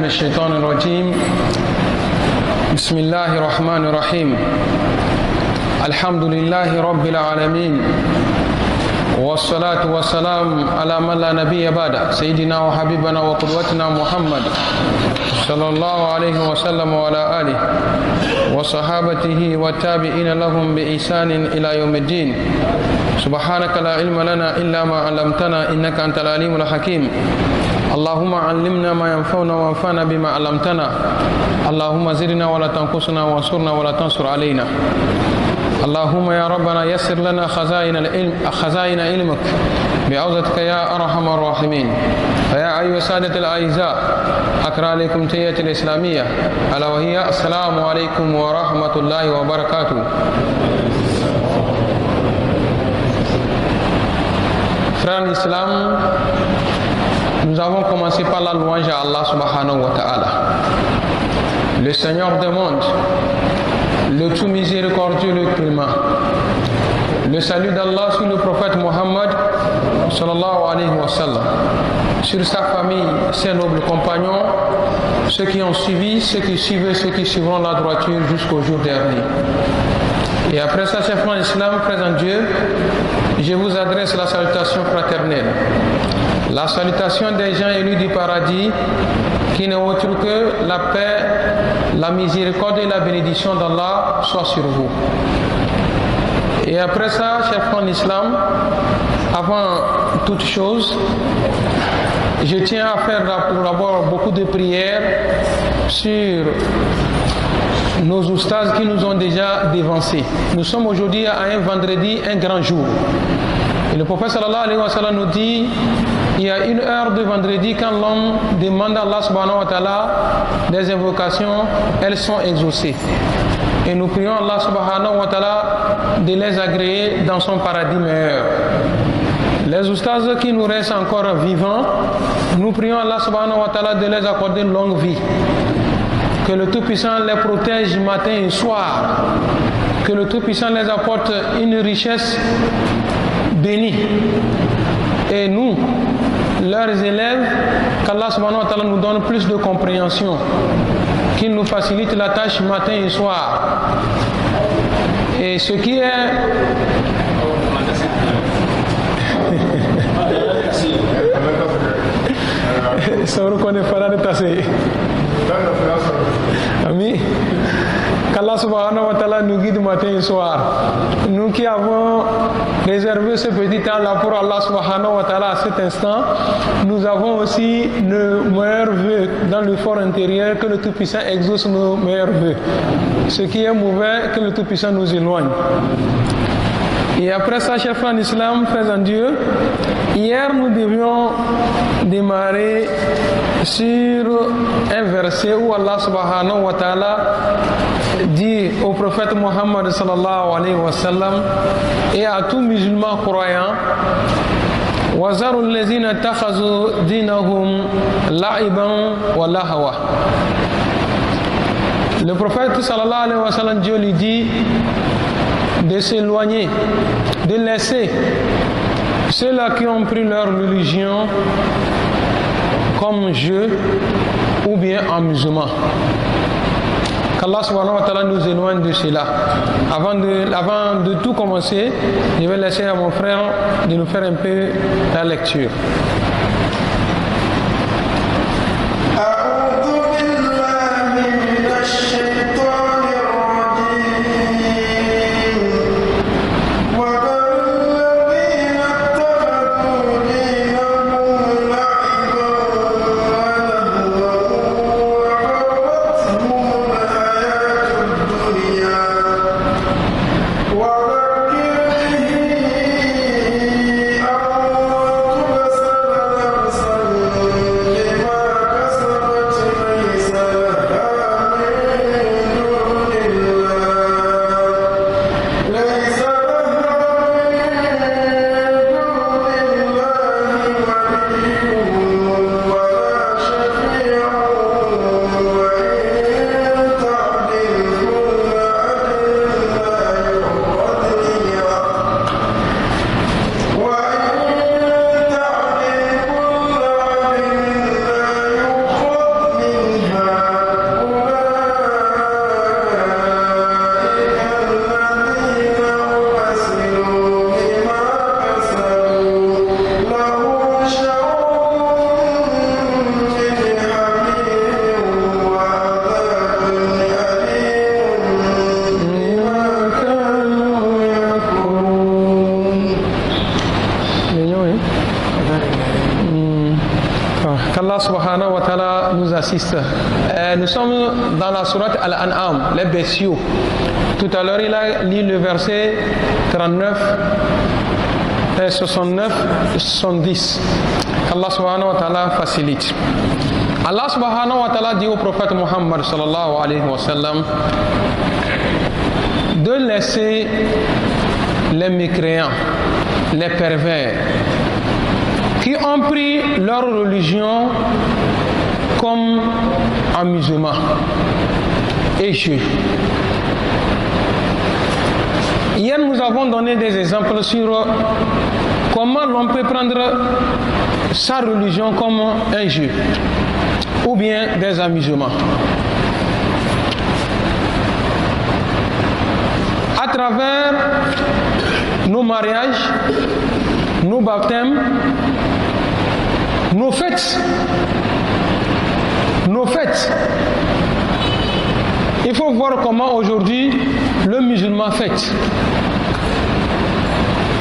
الشيطان الرجيم بسم الله الرحمن الرحيم الحمد لله رب العالمين والصلاة والسلام على من لا نبي بعد سيدنا وحبيبنا وقدوتنا محمد صلى الله عليه وسلم وعلى آله وصحابته والتابعين لهم بإحسان إلى يوم الدين سبحانك لا علم لنا إلا ما علمتنا إنك أنت العليم الحكيم اللهم علمنا ما ينفعنا وانفعنا بما علمتنا اللهم زدنا ولا تنقصنا وانصرنا ولا تنصر علينا اللهم يا ربنا يسر لنا خزائن علمك بعوزتك يا أرحم الراحمين فيا أيها السادة الأعزاء أقرأ عليكم تحية الإسلامية ألا وهي السلام عليكم ورحمة الله وبركاته. Frères l'islam, nous avons commencé par la louange à Allah subhanahu wa ta'ala, le Seigneur des mondes, le tout miséricordieux, le clément. Le salut d'Allah sur le prophète Mohammed sallallahu alayhi wa sallam, sur sa famille, ses nobles compagnons, ceux qui ont suivi, ceux qui suivent, ceux qui suivront la droiture jusqu'au jour dernier. Et après ça, chers frères l'islam, frères en Dieu, je vous adresse la salutation fraternelle. La salutation des gens élus du paradis, qui n'est autre que la paix, la miséricorde et la bénédiction d'Allah soit sur vous. Et après ça, chers frères en islam, avant toute chose, je tiens à faire d'abord beaucoup de prières sur nos oustas qui nous ont déjà dévancés. Nous sommes aujourd'hui à un vendredi, un grand jour. Et le prophète sallallahu alayhi wa sallam nous dit, il y a une heure de vendredi quand l'homme demande à Allah subhanahu wa ta'ala des invocations, elles sont exaucées. Et nous prions Allah subhanahu wa ta'ala de les agréer dans son paradis meilleur. Les oustas qui nous restent encore vivants, nous prions Allah subhanahu wa ta'ala de les accorder une longue vie. Que le Tout-Puissant les protège matin et soir. Que le Tout-Puissant les apporte une richesse bénie. Et nous, leurs élèves, qu'Allah subhanahu wa ta'ala nous donne plus de compréhension. Qu'il nous facilite la tâche matin et soir. Et ce qui est... Ça vous reconnaît pas de tasser. Amis, qu'Allah subhanahu wa ta'ala nous guide matin et soir. Nous qui avons réservé ce petit temps-là pour Allah subhanahu wa ta'ala à cet instant, nous avons aussi nos meilleurs vœux dans le fort intérieur, que le Tout-Puissant exauce nos meilleurs vœux. Ce qui est mauvais, que le Tout-Puissant nous éloigne. Et après ça, chers frères en islam, frères en Dieu, hier nous devions démarrer sur un verset où Allah subhanahu wa ta'ala dit au prophète Mohammed sallallahu alayhi wa sallam et à tout musulman croyant, وَذَرُوا الَّذِينَ اتَّخَذُوا دِينَهُمْ لَعِبًا وَلَهْوًا. Le prophète sallallahu alayhi wa sallam, Dieu lui dit de s'éloigner, de laisser ceux-là qui ont pris leur religion comme jeu ou bien amusement. Qu'Allah subhanahu wa ta'ala nous éloigne de cela. Avant de tout commencer, je vais laisser à mon frère de nous faire un peu la lecture. وذكر به أن تبسل Allah subhanahu wa ta'ala nous assiste. Nous sommes dans la sourate Al-An'am, les bestiaux. Tout à l'heure, il a lu le verset 39, 69 et 70. Allah subhanahu wa ta'ala facilite. Allah subhanahu wa ta'ala dit au prophète Muhammad sallallahu alayhi wa sallam de laisser les mécréants, les pervers, qui ont pris leur religion comme amusement et jeu. Hier, nous avons donné des exemples sur comment l'on peut prendre sa religion comme un jeu ou bien des amusements. À travers nos mariages, nos baptêmes, nos fêtes. Il faut voir comment aujourd'hui le musulman fête.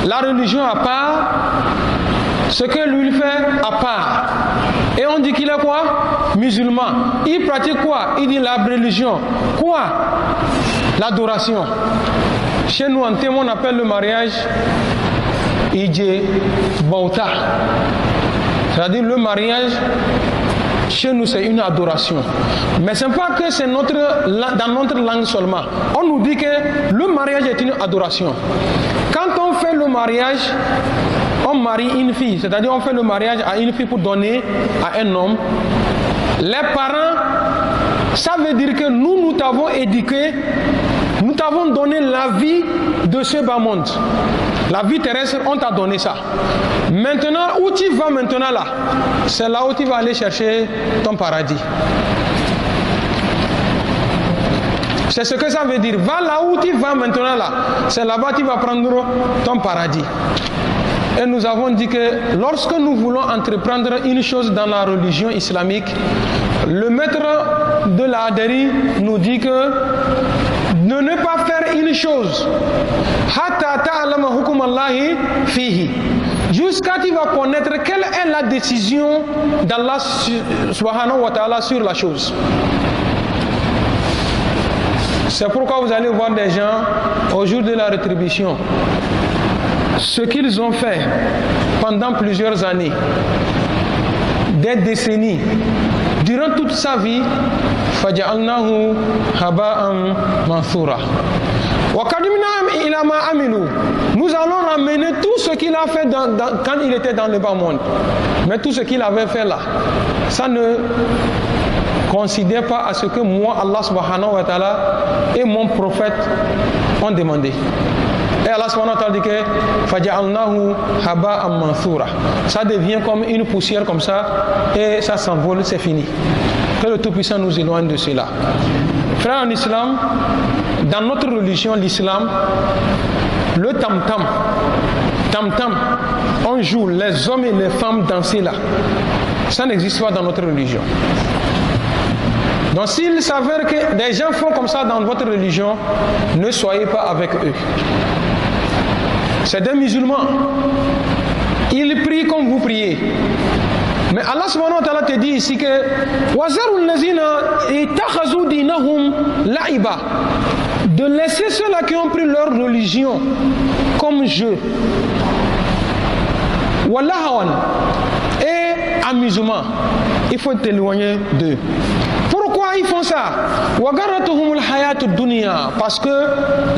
La religion à part, ce que lui fait à part. Et on dit qu'il est quoi? Musulman. Il pratique quoi? Il dit la religion. Quoi? L'adoration. Chez nous en témoin on appelle le mariage Ije Bauta. C'est-à-dire le mariage, chez nous c'est une adoration. Mais ce n'est pas que c'est dans notre langue seulement. On nous dit que le mariage est une adoration. Quand on fait le mariage, on marie une fille, c'est-à-dire on fait le mariage à une fille pour donner à un homme. Les parents, ça veut dire que nous t'avons éduqué, nous t'avons donné la vie de ce bas monde. La vie terrestre, on t'a donné ça. Maintenant, où tu vas maintenant là? C'est là où tu vas aller chercher ton paradis. C'est ce que ça veut dire. Va là où tu vas maintenant là. C'est là-bas que tu vas prendre ton paradis. Et nous avons dit que lorsque nous voulons entreprendre une chose dans la religion islamique, le maître de la Hadari nous dit que de ne pas faire une chose jusqu'à tu vas connaître quelle est la décision d'Allah subhanahu wa ta'ala sur la chose. C'est pourquoi vous allez voir des gens au jour de la rétribution, ce qu'ils ont fait pendant plusieurs années, des décennies, durant toute sa vie, فَجَعَلْنَاهُ هَبَاءً مَنْثُورًا. Nous allons ramener tout ce qu'il a fait quand il était dans le bas monde. Mais tout ce qu'il avait fait là, ça ne considère pas à ce que moi, Allah subhanahu wa ta'ala et mon prophète ont demandé. Et Allah subhanahu wa ta'ala dit que فَجَعَلْنَاهُ هَبَاءً مَنْثُورًا. Ça devient comme une poussière comme ça et ça s'envole, c'est fini. Que le Tout-Puissant nous éloigne de cela. Frères en islam, dans notre religion, l'islam, le tam-tam, on joue, les hommes et les femmes danser là. Ça n'existe pas dans notre religion. Donc s'il s'avère que des gens font comme ça dans votre religion, ne soyez pas avec eux. C'est des musulmans. Ils prient comme vous priez. Mais Allah subhanahu wa ta'ala te dit ici que de laisser ceux-là qui ont pris leur religion comme jeu et amusement, il faut t'éloigner d'eux. Pourquoi ils font ça? Parce que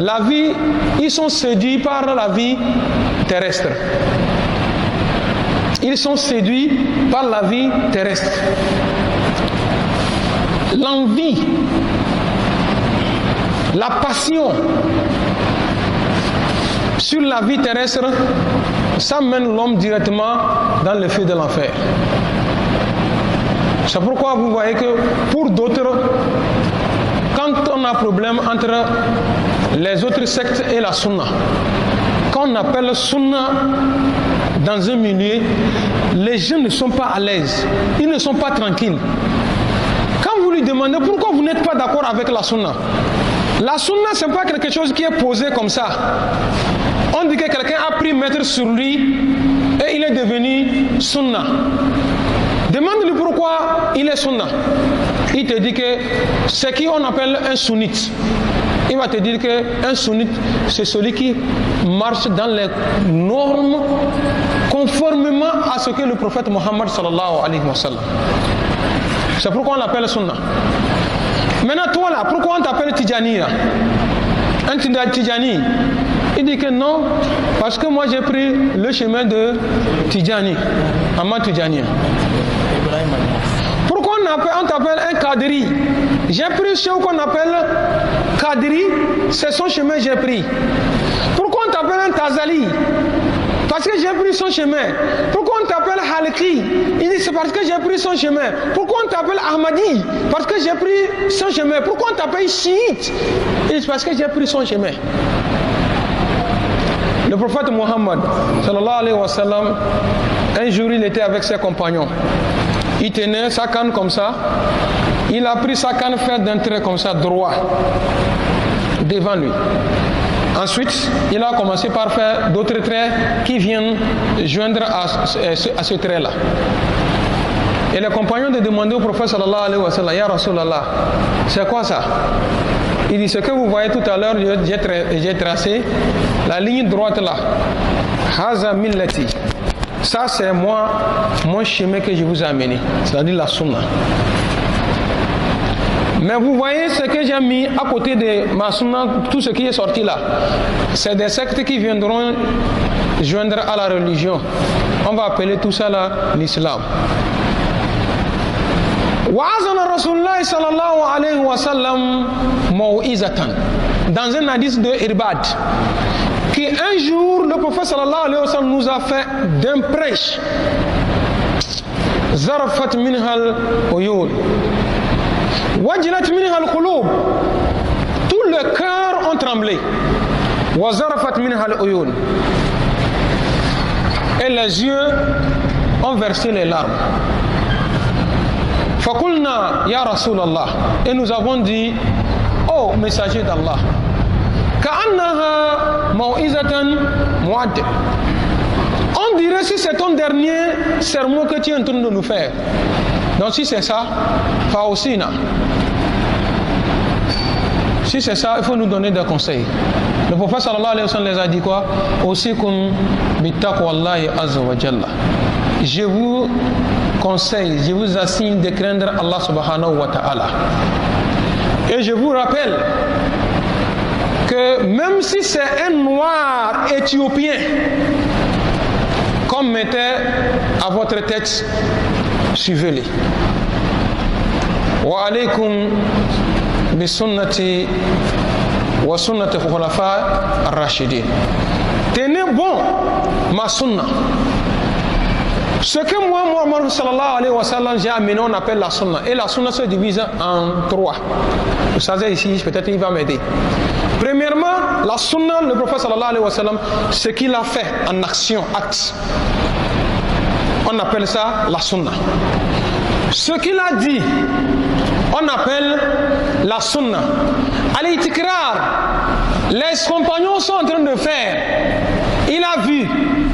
la vie, ils sont séduits par la vie terrestre. Ils sont séduits par la vie terrestre. L'envie, la passion sur la vie terrestre, ça mène l'homme directement dans le feu de l'enfer. C'est pourquoi vous voyez que pour d'autres, quand on a problème entre les autres sectes et la sunna, quand on appelle sunna dans un milieu, les gens ne sont pas à l'aise, ils ne sont pas tranquilles. Quand vous lui demandez pourquoi vous n'êtes pas d'accord avec la sunna, la sunna ce n'est pas quelque chose qui est posé comme ça. On dit que quelqu'un a pris maître sur lui et il est devenu sunna. Demande-lui pourquoi pourquoi il est sunna? Il te dit que c'est qui on appelle un sunnite. Il va te dire qu'un sunnite, c'est celui qui marche dans les normes conformément à ce que le prophète Mohammed sallallahu alayhi wa sallam. C'est pourquoi on l'appelle sunna. Maintenant, toi là, pourquoi on t'appelle Tidjani là? Un Tidjani, il dit que non, parce que moi j'ai pris le chemin de Tidjani, Ahmad Tidjani. Pourquoi on t'appelle un Kadiri? J'ai pris ce qu'on appelle Kadiri, c'est son chemin que j'ai pris. Pourquoi on t'appelle un Tazali? Parce que j'ai pris son chemin. Pourquoi on t'appelle Halki? Il dit c'est parce que j'ai pris son chemin. Pourquoi on t'appelle Ahmadi? Parce que j'ai pris son chemin. Pourquoi on t'appelle chiite? Il dit c'est parce que j'ai pris son chemin. Le prophète Mohammed sallallahu alayhi wa sallam, un jour il était avec ses compagnons. Il tenait sa canne comme ça. Il a pris sa canne faite d'un trait comme ça, droit, devant lui. Ensuite, il a commencé par faire d'autres traits qui viennent joindre à ce trait-là. Et les compagnons de demander au prophète sallallahu alayhi wa sallam, Ya Rasulallah, c'est quoi ça? Il dit, ce que vous voyez tout à l'heure, j'ai tracé la ligne droite là. Haza millati. Ça c'est moi, mon chemin que je vous ai amené, c'est-à-dire la sunna. Mais vous voyez ce que j'ai mis à côté de ma sunna, tout ce qui est sorti là, c'est des sectes qui viendront joindre à la religion. On va appeler tout ça là l'islam. Wa'azana Rasulullah sallallahu alayhi wa sallam mau'izatan. Dans un hadith de Irbad, qui un jour le prophète sallallahu alayhi wa sallam nous a fait d'un prêche. Zarafat minhal uyun. Wajilat minhal qulub. Tout le cœur ont tremblé. Wa zarafat minhal uyun. Et les yeux ont versé les larmes. Faqulna ya Rasulallah. Et nous avons dit, oh messager d'Allah, ka'annaha mau'izatan mu'add. On dirait si c'est ton dernier sermon que tu es en train de nous faire. Donc si c'est ça, fa'usina. Si c'est ça, il faut nous donner des conseils. Le prophète sallallahu alayhi wa sallam les a dit quoi? Usikum bittaqwallahi azza wa jalla. Je vous conseille, je vous assigne de craindre Allah subhanahu wa ta'ala. Et je vous rappelle que même si c'est un noir éthiopien qu'on mettait à votre tête, suivez-les. Wa alaykum bi sunnati wa sunnati khulafa ar-rashidin. Tenez bon ma sunna. Ce que moi, Muhammad sallallahu alayhi wa sallam, j'ai amené, on appelle la sunna. Et la sunna se divise en trois. Vous savez ici, peut-être il va m'aider. Premièrement, la sunna, le prophète sallallahu alayhi wa sallam, ce qu'il a fait en action, acte. On appelle ça la sunna. Ce qu'il a dit, on appelle la sunna. Al-Itikrar, les compagnons sont en train de faire. Il a vu,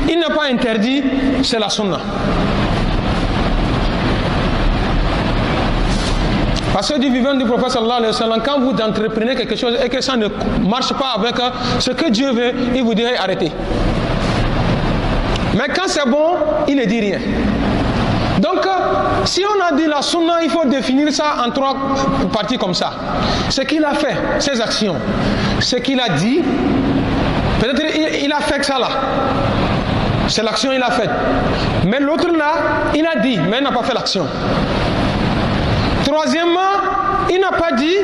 il n'a pas interdit, c'est la sunna. Parce que du vivant du prophète sallallahu alayhi wa sallam, quand vous entreprenez quelque chose et que ça ne marche pas avec ce que Dieu veut, il vous dirait arrêtez. Mais quand c'est bon, il ne dit rien. Donc, si on a dit la sunna, il faut définir ça en trois parties comme ça. Ce qu'il a fait, ses actions. Ce qu'il a dit, peut-être il a fait que ça là. C'est l'action qu'il a faite. Mais l'autre là, il a dit, mais il n'a pas fait l'action. Troisièmement, il n'a pas dit,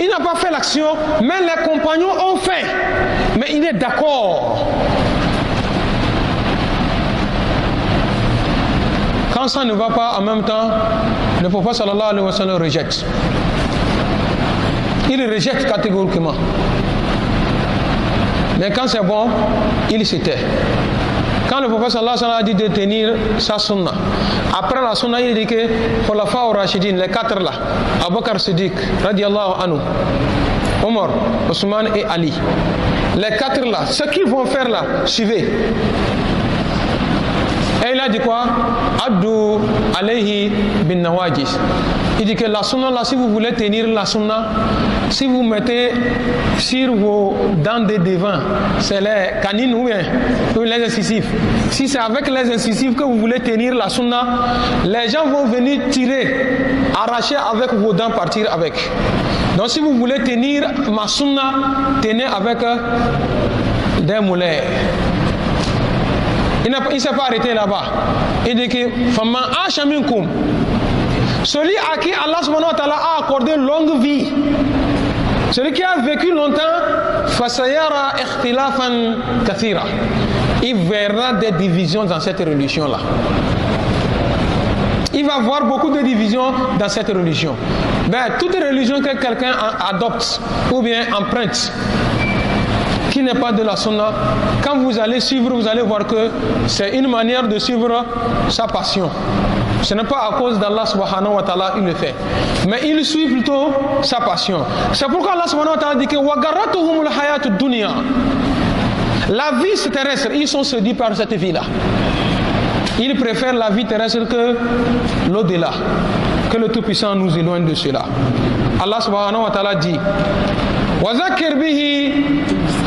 il n'a pas fait l'action, mais les compagnons ont fait. Mais il est d'accord. Quand ça ne va pas en même temps, le prophète sallallahu alayhi wa sallam rejette. Il rejette catégoriquement. Mais quand c'est bon, il se tait. Quand le prophète sallallahu alayhi wa sallam a dit de tenir sa sunna, après la sunna, il dit que Khulafa ar-Rashidin, les quatre là, Abu Bakr Siddiq, radiallahu anhu, Omar, Ousmane et Ali, les quatre là, ce qu'ils vont faire là, suivez. Et il a dit quoi? Addu alayhi bin nawajis. Il dit que la sunna là, si vous voulez tenir la sunna, si vous mettez sur vos dents de devant, c'est les canines ou bien les incisives. Si c'est avec les incisives que vous voulez tenir la sunna, les gens vont venir tirer, arracher avec vos dents, partir avec. Donc si vous voulez tenir ma sunna, tenez avec des moulins. Il ne s'est pas arrêté là-bas. Il dit que Faman Ashaminkum, celui à qui Allah subhanahu wa ta'ala a accordé longue vie, celui qui a vécu longtemps, Fasayara ikhtilafan kathira, il verra des divisions dans cette religion-là. Il va voir beaucoup de divisions dans cette religion. Ben, toute religion que quelqu'un adopte ou bien emprunte, qui n'est pas de la sunna, quand vous allez suivre, vous allez voir que c'est une manière de suivre sa passion. Ce n'est pas à cause d'Allah subhanahu wa ta'ala il le fait, mais il suit plutôt sa passion. C'est pourquoi Allah subhanahu wa ta'ala dit que وَغَرَّتُهُمُ الْحَيَاةُ الدُّنْيَا. La vie terrestre, ils sont séduits par cette vie-là. Ils préfèrent la vie terrestre que l'au-delà. Que le Tout-Puissant nous éloigne de cela. Allah subhanahu wa ta'ala dit وَذَكِّرْ بِهِ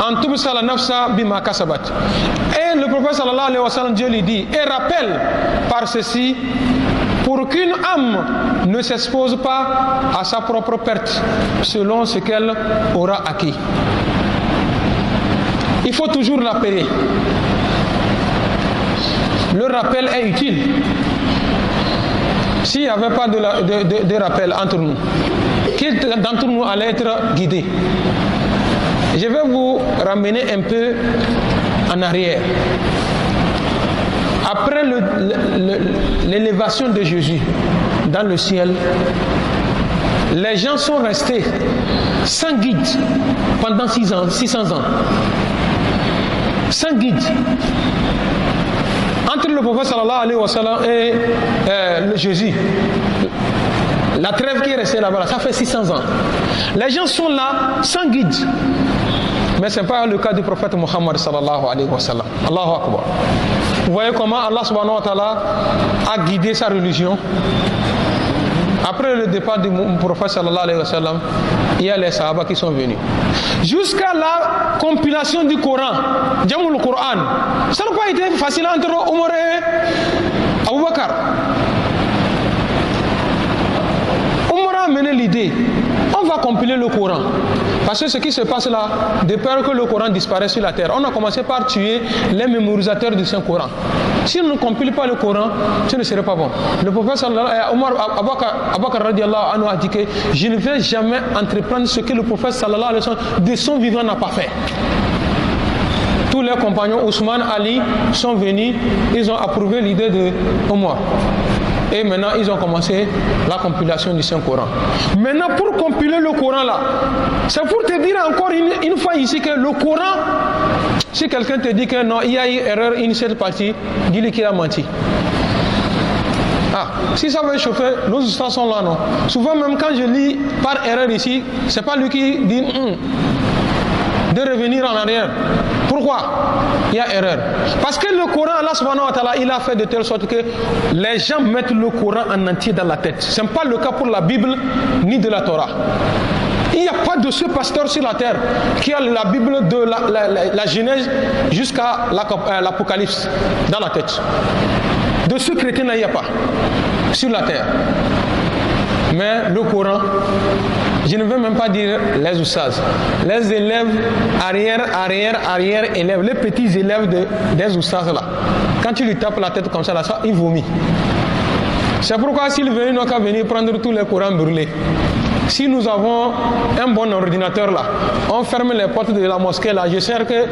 أَن تُبْصَرَ النَّفْسَ بِمَا كَسَبَتْ. Et le prophète sallallahu alayhi wa sallam, Dieu lui dit, et rappelle par ceci, pour qu'une âme ne s'expose pas à sa propre perte selon ce qu'elle aura acquis. Il faut toujours l'appeler. Le rappel est utile. S'il n'y avait pas de rappel entre nous, qui d'entre nous allait être guidé? Je vais vous ramener un peu en arrière. Après l'élévation de Jésus dans le ciel, les gens sont restés sans guide pendant 600 ans. Sans guide. Entre le prophète sallallahu alayhi wa sallam et Jésus, la trêve qui est restée là-bas, ça fait 600 ans. Les gens sont là sans guide. Mais ce n'est pas le cas du prophète Muhammad sallallahu alayhi wa sallam. Allahu Akbar. Vous voyez comment Allah subhanahu wa ta'ala a guidé sa religion. Après le départ du prophète sallallahu alayhi wa sallam, il y a les sahaba qui sont venus. Jusqu'à la compilation du Coran, Jamul Coran, ça n'a pas été facile entre Omar et Abu Bakr. Omar a mené l'idée, on va compiler le Coran. Parce que ce qui se passe là, de peur que le Coran disparaisse sur la terre, on a commencé par tuer les mémorisateurs du Saint-Coran. Si on ne compile pas le Coran, ce ne serait pas bon. Le prophète sallallahu alayhi wa sallam, Abu Bakr radiallahu anhu a dit que je ne vais jamais entreprendre ce que le prophète sallallahu alayhi wa sallam de son vivant n'a pas fait. Tous les compagnons, Ousmane, Ali, sont venus, ils ont approuvé l'idée de Omar. Et maintenant, ils ont commencé la compilation du Saint-Coran. Maintenant, pour compiler le Coran là, c'est pour te dire encore une fois ici que le Coran, si quelqu'un te dit que non, il y a eu erreur une seule partie, dis-lui qu'il a menti. Ah, si ça veut chauffer, nos histoires sont là, non. Souvent, même quand je lis par erreur ici, c'est pas lui qui dit de revenir en arrière. Pourquoi il y a erreur? Parce que le Coran, Allah subhanahu wa ta'ala, il a fait de telle sorte que les gens mettent le Coran en entier dans la tête. Ce n'est pas le cas pour la Bible ni de la Torah. Il n'y a pas de ce pasteur sur la terre qui a la Bible de la Genèse jusqu'à l'Apocalypse dans la tête. De ce chrétien-là, il n'y a pas sur la terre. Mais le Coran, je ne veux même pas dire les oustads, les élèves arrière élèves, les petits élèves des oustads là, quand tu lui tapes la tête comme ça, là, ça il vomit. C'est pourquoi s'il veut, il n'a qu'à venir prendre tous les Corans brûlés. Si nous avons un bon ordinateur là, on ferme les portes de la mosquée là, je sais que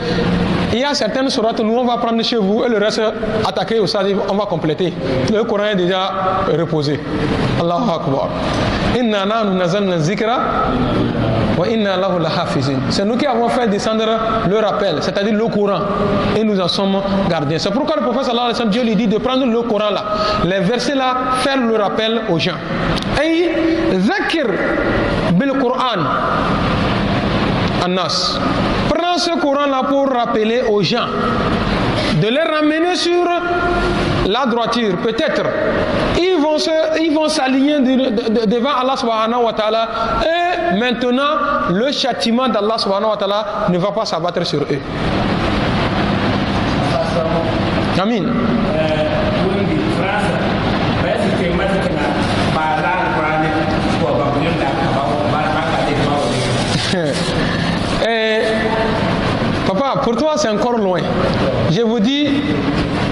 il y a certaines sourates, nous on va prendre chez vous et le reste attaquer au stade, on va compléter. Le Coran est déjà reposé. Allahu Akbar. Inna nahnu nazzalna zikra wa inna lahu lahafizin. C'est nous qui avons fait descendre le rappel, c'est-à-dire le Coran, et nous en sommes gardiens. C'est pourquoi le prophète sallallahu alayhi wa sallam, Dieu lui dit de prendre le Coran là, les versets là, faire le rappel aux gens. Et zakir bil Coran Anas. Prends ce Coran là pour rappeler aux gens, de les ramener sur la droiture, peut-être, ils vont s'aligner devant Allah subhanahu wa ta'ala, et maintenant, le châtiment d'Allah subhanahu wa ta'ala ne va pas s'abattre sur eux. Amin. Papa, pour toi c'est encore loin. Je vous dis,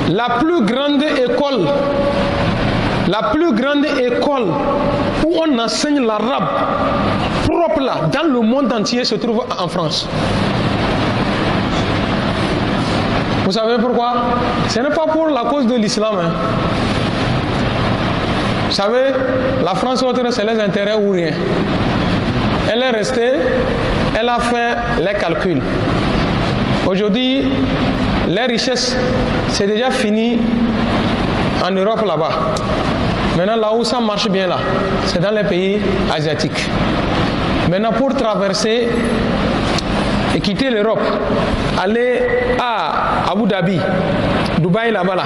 la plus grande école où on enseigne l'arabe propre là, dans le monde entier, se trouve en France. Vous savez pourquoi? Ce n'est pas pour la cause de l'islam. Hein. Vous savez, la France, c'est les intérêts ou rien. Elle est restée, elle a fait les calculs. Aujourd'hui, les richesses, c'est déjà fini en Europe là-bas. Maintenant, là où ça marche bien là, c'est dans les pays asiatiques. Maintenant, pour traverser et quitter l'Europe, aller à Abu Dhabi, Dubaï là-bas là,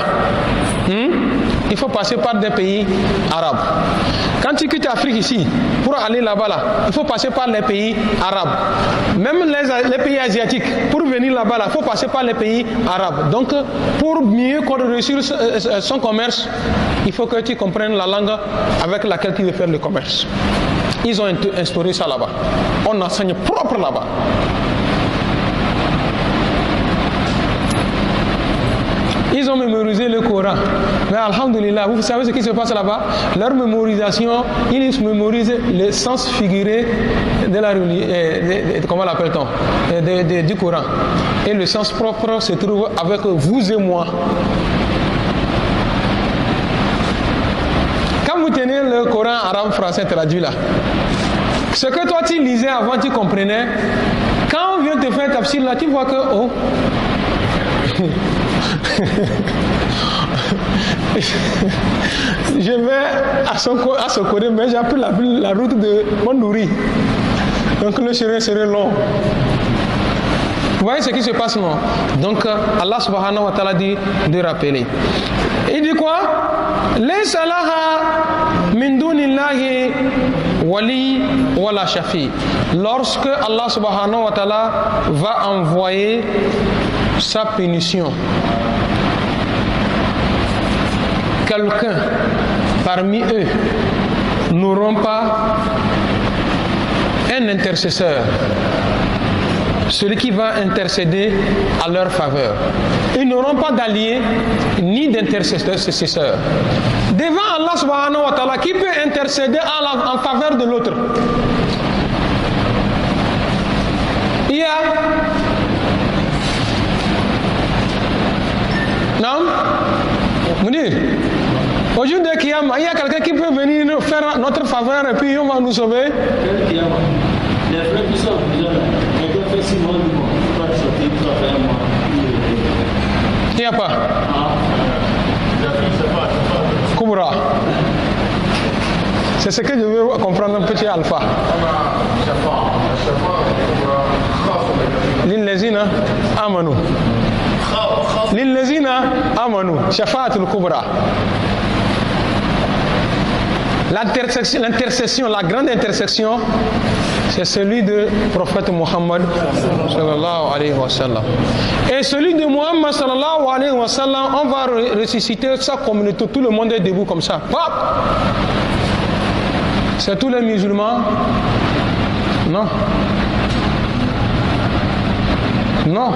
il faut passer par des pays arabes. Quand tu quittes l'Afrique ici, pour aller là-bas là, il faut passer par les pays arabes. Même les pays asiatiques, pour venir là-bas là, il faut passer par les pays arabes. Donc, pour mieux réussir son commerce, il faut que tu comprennes la langue avec laquelle tu veux faire le commerce. Ils ont instauré ça là-bas. On enseigne propre là-bas. Ils ont mémorisé le Coran. Mais alhamdulillah, vous savez ce qui se passe là-bas? Leur mémorisation, ils mémorisent le sens figuré de la comment l'appelle-t-on? Du Coran. Et le sens propre se trouve avec vous et moi. Quand vous tenez le Coran arabe français traduit là, ce que toi tu lisais avant, tu comprenais, quand on vient te faire tafsir là, tu vois que, oh, je vais à Sokone, mais j'ai pris la route de Mondouri. Donc le chemin serait long. Vous voyez ce qui se passe, non? Donc Allah subhanahu wa ta'ala dit de rappeler. Il dit quoi? Laysa laha min dunillahi wali wala shafi. Lorsque Allah subhanahu wa ta'ala va envoyer sa punition, quelqu'un parmi eux n'auront pas un intercesseur, celui qui va intercéder à leur faveur. Ils n'auront pas d'alliés ni d'intercesseur. Devant Allah subhanahu wa ta'ala, qui peut intercéder en faveur de l'autre? Il y a non? Mounir, au jour de Kiyama, il y a quelqu'un qui peut venir faire notre faveur et puis on va nous sauver. Les frères qui sont quelqu'un fait 6 mois du mois, il va sortir, il va faire un mois. Il n'y a pas. Kubra. C'est ce que je veux comprendre un petit alpha. Lillezina amanu. Lillezina amanu. Shafa'atul kubra. L'intercession, la grande intercession, c'est celui de prophète Muhammad sallallahu alayhi wa sallam. Et celui de Muhammad sallallahu alayhi wa sallam, on va ressusciter sa communauté, tout le monde est debout comme ça. Pop! C'est tous les musulmans? Non. Non.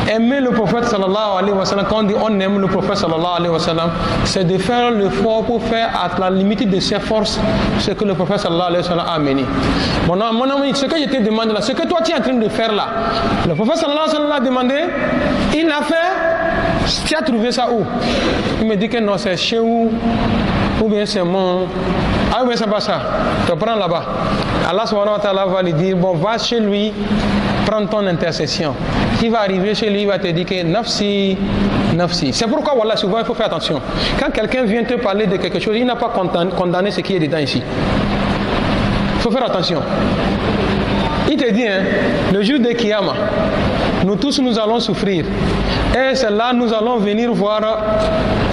Aimer le prophète sallallahu alayhi wa sallam, quand on dit on aime le prophète sallallahu alayhi wa sallam, c'est de faire l'effort pour faire à la limite de ses forces ce que le prophète sallallahu alayhi wa sallam a amené. Mon ami, ce que je te demande là, ce que toi tu es en train de faire là, le prophète sallallahu alayhi wa sallam a demandé, il l'a fait, tu as trouvé ça où? Il me dit que non, c'est chez où? Ou bien c'est mon... Ah oui, c'est pas ça. Tu prends là-bas. Allah subhanahu wa ta'ala va lui dire, bon, va chez lui, prends ton intercession. Qui va arriver chez lui, il va te dire que nafsi, nafsi. C'est pourquoi, voilà, souvent il faut faire attention. Quand quelqu'un vient te parler de quelque chose, il n'a pas condamné ce qui est dedans ici. Il faut faire attention. Il te dit, hein, le jour de Kiyama, nous tous nous allons souffrir. Et c'est là nous allons venir voir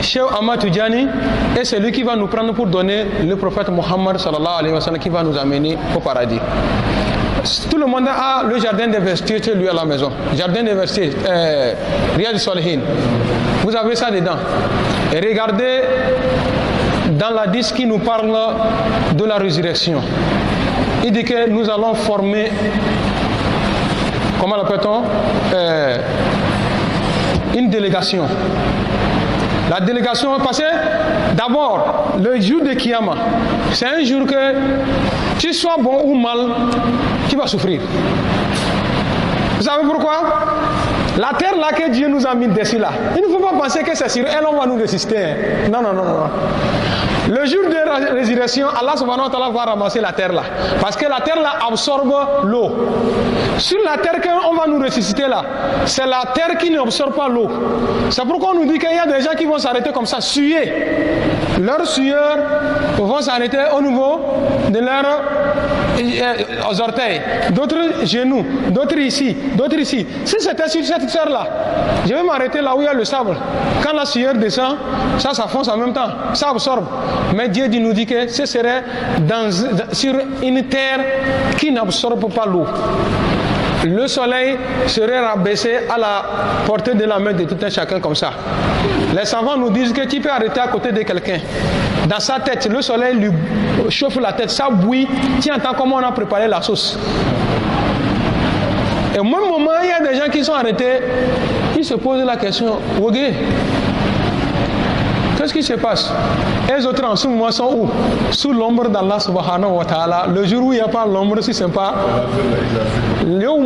Cheikh Ahmad Tidjani, et c'est lui qui va nous prendre pour donner le prophète Mohammed sallallahu alayhi wa sallam, qui va nous amener au paradis. Tout le monde a le jardin des vestiges chez lui à la maison. Jardin des vestiges, Riyad Salihin. Vous avez ça dedans. Et regardez dans la hadith qui nous parle de la résurrection. Il dit que nous allons former, comment l'appelle-t-on, une délégation. La délégation est passée d'abord le jour de Kiyama. C'est un jour que tu sois bon ou mal, tu vas souffrir. Vous savez pourquoi? La terre là que Dieu nous a mis dessus là, il ne faut pas penser que c'est sur elle on va nous résister. Non, non, non, non. Le jour de la résurrection, Allah subhanahu wa ta'ala va ramasser la terre là. Parce que la terre là absorbe l'eau. Sur la terre qu'on va nous ressusciter là, c'est la terre qui n'absorbe pas l'eau. C'est pourquoi on nous dit qu'il y a des gens qui vont s'arrêter comme ça, suer. Leurs sueurs vont s'arrêter au niveau de leurs orteils. D'autres genoux, d'autres ici, d'autres ici. Si c'était sur cette terre là, je vais m'arrêter là où il y a le sable. Quand la sueur descend, ça fonce en même temps, ça absorbe. Mais Dieu nous dit que ce serait sur une terre qui n'absorbe pas l'eau. Le soleil serait rabaissé à la portée de la main de tout un chacun comme ça. Les savants nous disent que tu peux arrêter à côté de quelqu'un. Dans sa tête, le soleil lui chauffe la tête, ça bouillit. Tu entends comment on a préparé la sauce. Et au même moment, il y a des gens qui sont arrêtés. Ils se posent la question, Wogé, qu'est-ce qui se passe? Et les autres en ce moment sont où? Sous l'ombre d'Allah subhanahu wa ta'ala. Le jour où il n'y a pas l'ombre, si c'est pas. Le jour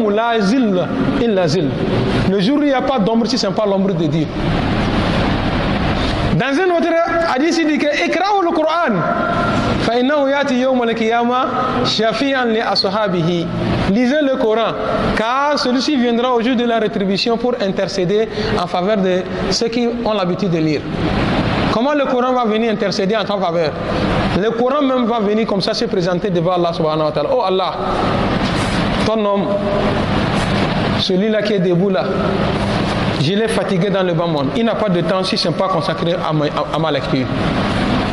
où il n'y a pas d'ombre, si c'est pas l'ombre de Dieu. Dans un autre hadith, il dit que Ikra'u le Coran. فإنه يأتي يوم القيامة شفيعا لأصحابه. Lisez le Coran, car celui-ci viendra au jour de la rétribution pour intercéder en faveur de ceux qui ont l'habitude de lire. Comment le Coran va venir intercéder en ta faveur? Le Coran même va venir comme ça se présenter devant Allah subhanahu wa ta'ala. Oh Allah, ton homme, celui-là qui est debout là, je l'ai fatigué dans le bas monde. Il n'a pas de temps si ce n'est pas consacré à ma lecture.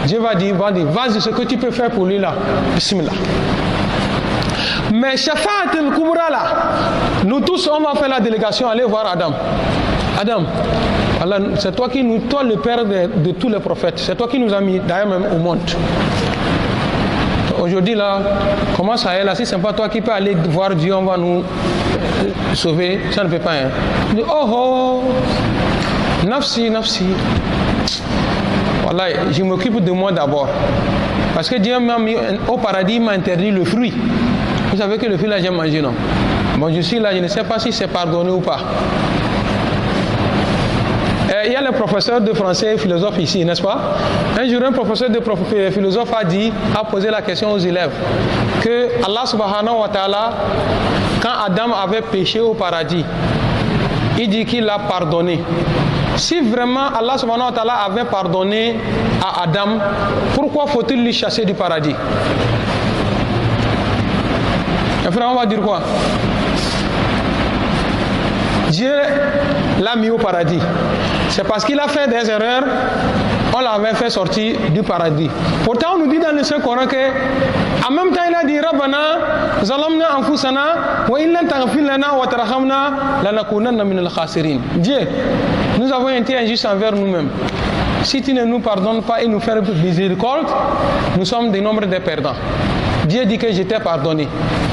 Dieu va dire, vas-y, ce que tu peux faire pour lui là. Bismillah. Mais Shafa'at al-Kubra là, nous tous on va faire la délégation, aller voir Adam. Adam, Allah, c'est toi le père de tous les prophètes, c'est toi qui nous as mis d'ailleurs même au monde. Aujourd'hui là, comment ça est là? Si c'est pas toi qui peux aller voir Dieu, on va nous sauver, ça ne peut pas. Hein. Oh, nafsi, nafsi. Voilà, je m'occupe de moi d'abord. Parce que Dieu m'a mis au paradis, il m'a interdit le fruit. Vous savez que le fruit là j'ai mangé, non? Bon, je suis là, je ne sais pas si c'est pardonné ou pas. Il y a le professeur de français philosophe ici, n'est-ce pas? Un jour, un professeur de philosophe a posé la question aux élèves que Allah subhanahu wa ta'ala, quand Adam avait péché au paradis, il dit qu'il l'a pardonné. Si vraiment Allah subhanahu wa ta'ala avait pardonné à Adam, pourquoi faut-il lui chasser du paradis? Et frère, on va dire quoi? Dieu l'a mis au paradis. C'est parce qu'il a fait des erreurs, on l'avait fait sortir du paradis. Pourtant, on nous dit dans le Saint-Coran que, en même temps, il a dit Rabbana, zalamna anfusana, wa illan taghfir lana wa tarhamna, lanakunanna min al-khasirin. Dieu, nous avons été injustes envers nous-mêmes. Si tu ne nous pardonnes pas et nous fais miséricorde, nous sommes des nombres de perdants. Dieu dit que je t'ai pardonné,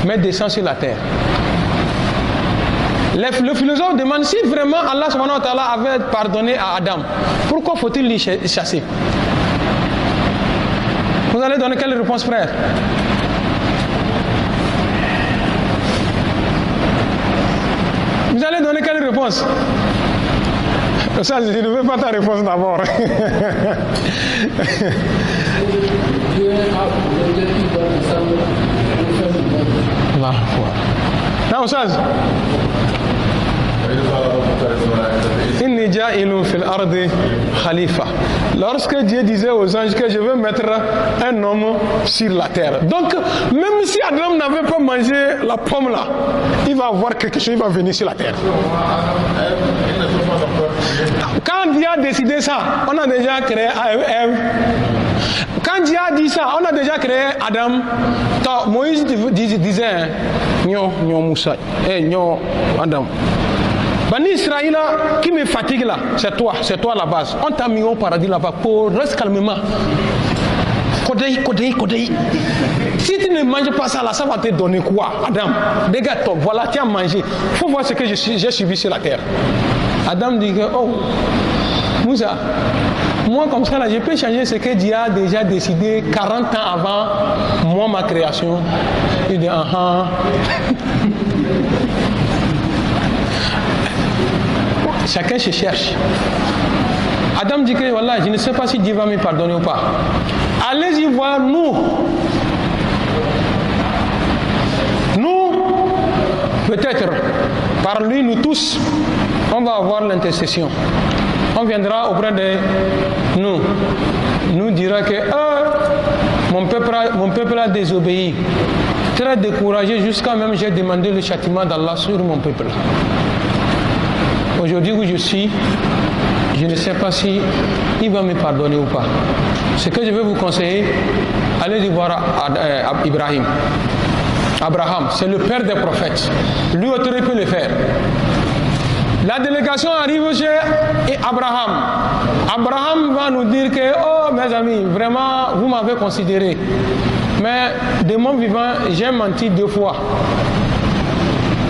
mais descends sur la terre. Le philosophe demande si vraiment Allah subhanahu wa ta'ala avait pardonné à Adam, pourquoi faut-il les chasser? Vous allez donner quelle réponse, frère? Vous allez donner quelle réponse? Ça, je ne veux pas ta réponse d'abord. Non, ça. إني جائل ja'ilun fil ardi khalifa. Lorsque Dieu disait aux anges que je veux mettre un homme sur la terre. Donc, même si Adam n'avait pas mangé la pomme là, il va avoir quelque chose, il va venir sur la terre. Quand Dieu a décidé ça, on a déjà créé Ève. Quand Dieu a dit ça, on a déjà créé Adam. Moïse disait, Moussa, Adam. Bani Israël qui me fatigue là, c'est toi la base. On t'a mis au paradis là-bas pour reste calmement. Kodei. Si tu ne manges pas ça là, ça va te donner quoi, Adam? Dégage-toi, voilà, tu as mangé. Il faut voir ce que j'ai subi sur la terre. Adam dit que, oh, Moussa, moi comme ça là, je peux changer ce que Dieu a déjà décidé 40 ans avant moi, ma création. Il dit, Chacun se cherche. Adam dit que voilà, je ne sais pas si Dieu va me pardonner ou pas. Allez-y voir nous. Nous, peut-être, par lui, nous tous, on va avoir l'intercession. On viendra auprès de nous. Nous dira que mon peuple a désobéi. Très découragé, jusqu'à même j'ai demandé le châtiment d'Allah sur mon peuple. Aujourd'hui où je suis, je ne sais pas si il va me pardonner ou pas. Ce que je vais vous conseiller, allez voir Ibrahim. Abraham, c'est le père des prophètes. Lui aurait pu le faire. La délégation arrive chez Abraham. Abraham va nous dire que, oh mes amis, vraiment, vous m'avez considéré. Mais de mon vivant, j'ai menti 2 fois.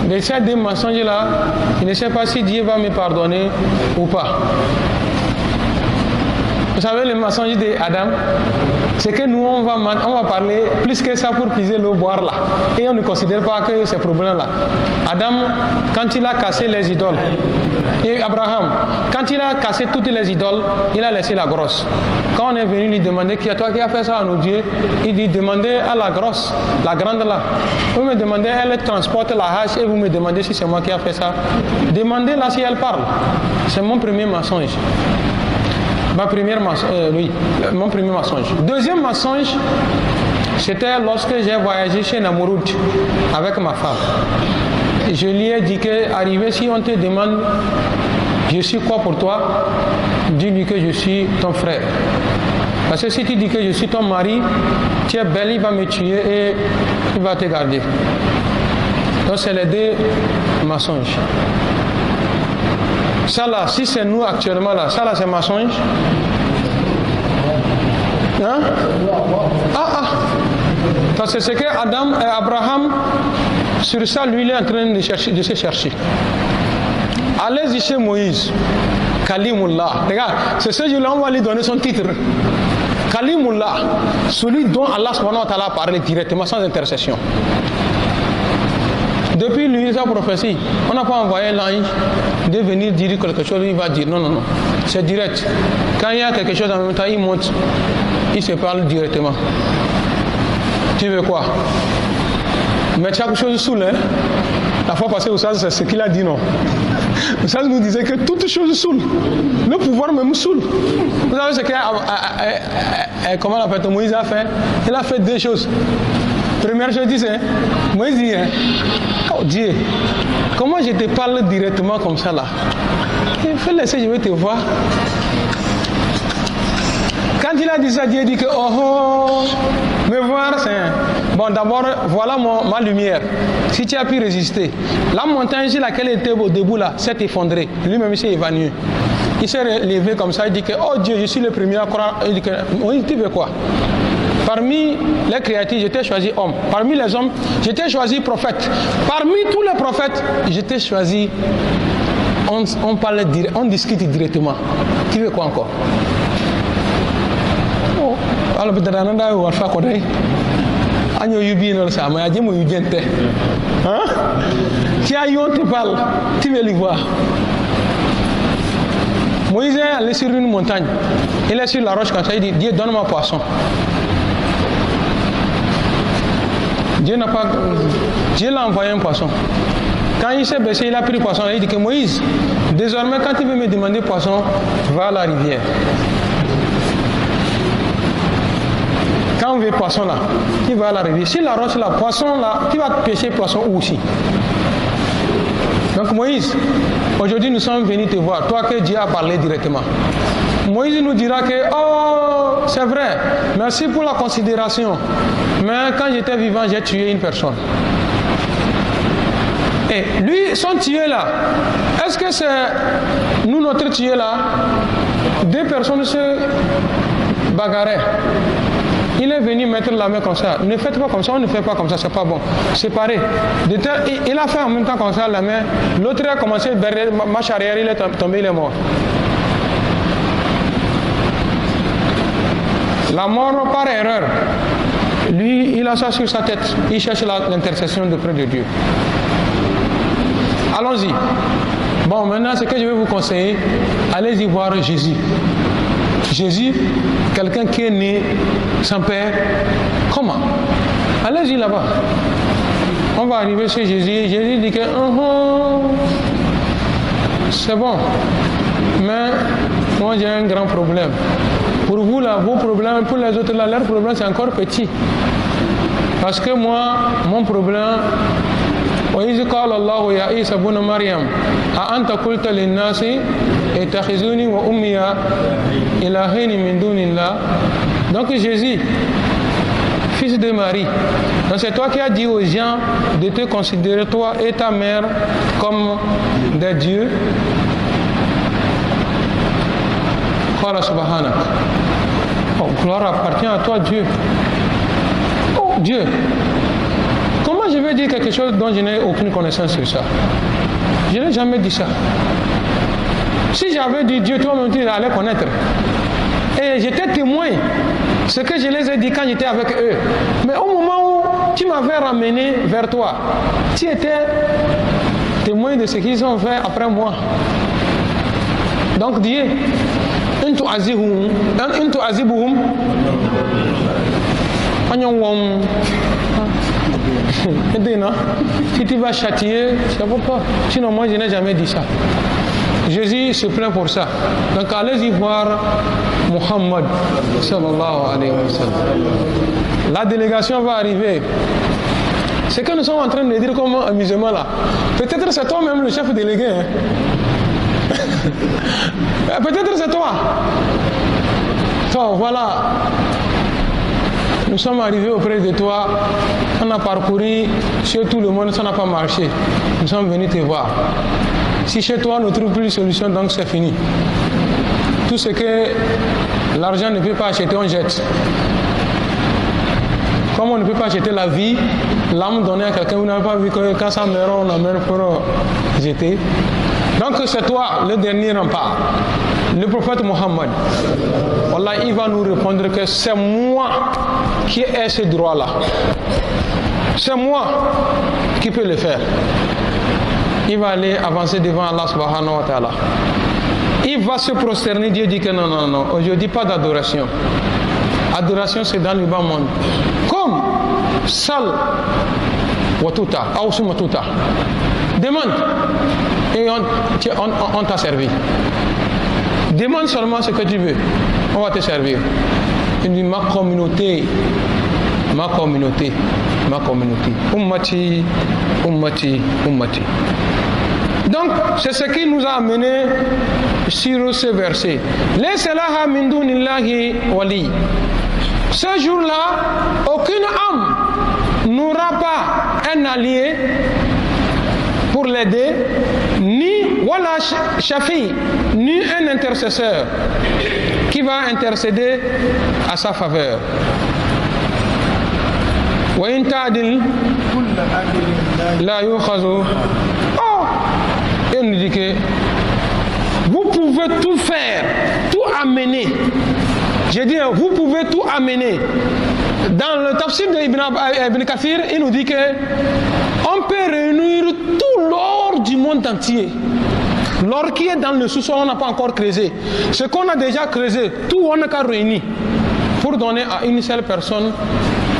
De ces 2 mensonges-là, je ne sais pas si Dieu va me pardonner ou pas. Vous savez, le mensonge d'Adam, c'est que nous, on va parler plus que ça pour puiser l'eau, boire là. Et on ne considère pas que ces problèmes-là. Adam, quand il a cassé les idoles, et Abraham, quand il a cassé toutes les idoles, il a laissé la grosse. Quand on est venu lui demander qui est toi qui a fait ça à nos dieux, il dit demandez à la grosse, la grande là. Vous me demandez, elle transporte la hache et vous me demandez si c'est moi qui a fait ça. Demandez-la si elle parle. C'est mon premier mensonge. Mon premier mensonge. Deuxième mensonge, c'était lorsque j'ai voyagé chez Namouroud avec ma femme. Je lui ai dit que, arrivé, si on te demande, je suis quoi pour toi, dis-lui que je suis ton frère. Parce que si tu dis que je suis ton mari, tu es belle, il va me tuer et il va te garder. Donc c'est les 2 mensonges. Ça là, si c'est nous actuellement là, ça là c'est mensonge. Hein? Parce que c'est que Adam et Abraham, sur ça, lui, il est en train de se chercher. Allez-y chez Moïse, Kalimullah. Regarde, c'est ce jour-là, on va lui donner son titre. Kalimullah, celui dont Allah subhanahu wa ta'ala a parlé directement sans intercession. Depuis lui, sa prophétie, on n'a pas envoyé l'ange de venir dire quelque chose, il va dire non. C'est direct. Quand il y a quelque chose en même temps, il monte, il se parle directement. Tu veux quoi? Mais chaque chose saoule, hein? La fois passée, Oussaz, c'est ce qu'il a dit, non? Oussaz nous disait que toute chose saoule. Le pouvoir même saoule. Vous savez ce que comment on appelle Moïse a fait? Il a fait 2 choses. Première chose, c'est Moïse dit, oh Dieu, comment je te parle directement comme ça là? Il faut laisser, je vais te voir. Quand il a dit ça, Dieu dit que me voir, c'est bon. D'abord, voilà ma lumière. Si tu as pu résister, la montagne sur laquelle il était au debout là s'est effondrée. Lui-même s'est évanoui. Il s'est levé comme ça. Il dit que oh Dieu, je suis le premier à croire. Il dit que oui, tu veux quoi? Parmi les créatures, je t'ai choisi homme. Parmi les hommes, je t'ai choisi prophète. Parmi tous les prophètes, je t'ai choisi. On parle, on discute directement. Tu veux quoi encore? Alors peut-être on va faire quoi? Agno yubi non ça, mais adjemo yujente. Hein? Qui a eu on te parle, tu veux lui voir. Moïse est allé sur une montagne. Il est sur la roche quand ça, il dit Dieu donne-moi poisson. Dieu l'a envoyé un poisson. Quand il s'est baissé, il a pris poisson. Il dit que Moïse, désormais, quand il veut me demander poisson, va à la rivière. Quand on veut poisson là, tu vas à la rivière. Si la roche là, poisson là, tu vas pêcher poisson où aussi. Donc Moïse, aujourd'hui nous sommes venus te voir, toi que Dieu a parlé directement. Moïse nous dira que, oh, c'est vrai, merci pour la considération. Mais quand j'étais vivant, j'ai tué une personne. Et lui, son tué là, est-ce que c'est nous, notre tué là, deux personnes se bagarraient. Il est venu mettre la main comme ça. Ne faites pas comme ça, on ne fait pas comme ça, c'est pas bon. Séparé. Il a fait en même temps comme ça la main. L'autre a commencé à marche arrière, il est tombé, il est mort. La mort par erreur. Lui, il a ça sur sa tête. Il cherche l'intercession auprès de Dieu. Allons-y. Bon, maintenant, ce que je vais vous conseiller, allez-y voir Jésus. Jésus, quelqu'un qui est né sans père, comment? Allez-y là-bas. On va arriver chez Jésus. Jésus dit que c'est bon, mais moi j'ai un grand problème. Pour vous là, vos problèmes, pour les autres là, leur problème c'est encore petit. Parce que moi, mon problème, وإذ قال الله يا عيسى ابن مريم أأنت قلت للناس اتخذوني وأمي إلهين من دون الله. Donc Jésus, fils de Marie, donc c'est toi qui as dit aux gens de te considérer toi et ta mère comme des dieux. قال سبحانك. Oh, gloire appartient à toi Dieu. Oh Dieu. Comment je vais dire quelque chose dont je n'ai aucune connaissance sur ça? Je n'ai jamais dit ça. Si j'avais dit Dieu, toi-même tu allais connaître. Et j'étais témoin. Ce que je les ai dit quand j'étais avec eux. Mais au moment où tu m'avais ramené vers toi, tu étais témoin de ce qu'ils ont fait après moi. Donc Dieu, Intu azibuhum. Si tu vas châtier, ça ne vaut pas. Sinon, moi, je n'ai jamais dit ça. Jésus se plaint pour ça. Donc, allez-y voir Muhammad sallallahu alayhi wa sallam. La délégation va arriver. Ce que nous sommes en train de dire comme amusement là, peut-être c'est toi-même le chef délégué. Hein? Peut-être c'est toi. Donc, voilà. Nous sommes arrivés auprès de toi, on a parcouru chez tout le monde, ça n'a pas marché. Nous sommes venus te voir. Si chez toi, on ne trouve plus de solution, donc c'est fini. Tout ce que l'argent ne peut pas acheter, on jette. Comme on ne peut pas acheter la vie, l'âme donnée à quelqu'un, vous n'avez pas vu que quand ça meurt, on amène pour jeter. Donc c'est toi, le dernier rempart. Le prophète Mohammed, Allah, il va nous répondre que c'est moi qui ai ce droit-là. C'est moi qui peux le faire. Il va aller avancer devant Allah subhanahu wa ta'ala. Il va se prosterner. Dieu dit que non, aujourd'hui pas d'adoration. Adoration c'est dans le bas monde. Comme Sal Watuta, Aousum Watuta. Demande et on t'a servi. Demande seulement ce que tu veux, on va te servir. Il dit ma communauté. Ummati. Donc, c'est ce qui nous a amené sur ce verset. Laissez-la min dunillahi wali. Ce jour-là, aucune âme n'aura pas un allié pour l'aider, ni wala shafi, ni un intercesseur qui va intercéder à sa faveur. Wa in ta'dil la yukhazu. Oh, et on nous dit que vous pouvez tout faire, tout amener. J'ai dit, vous pouvez tout amener. Dans le tafsir d'Ibn Kathir, il nous dit que on peut réunir tout l'or du monde entier. L'or qui est dans le sous-sol, on n'a pas encore creusé. Ce qu'on a déjà creusé, tout on n'a qu'à réunir pour donner à une seule personne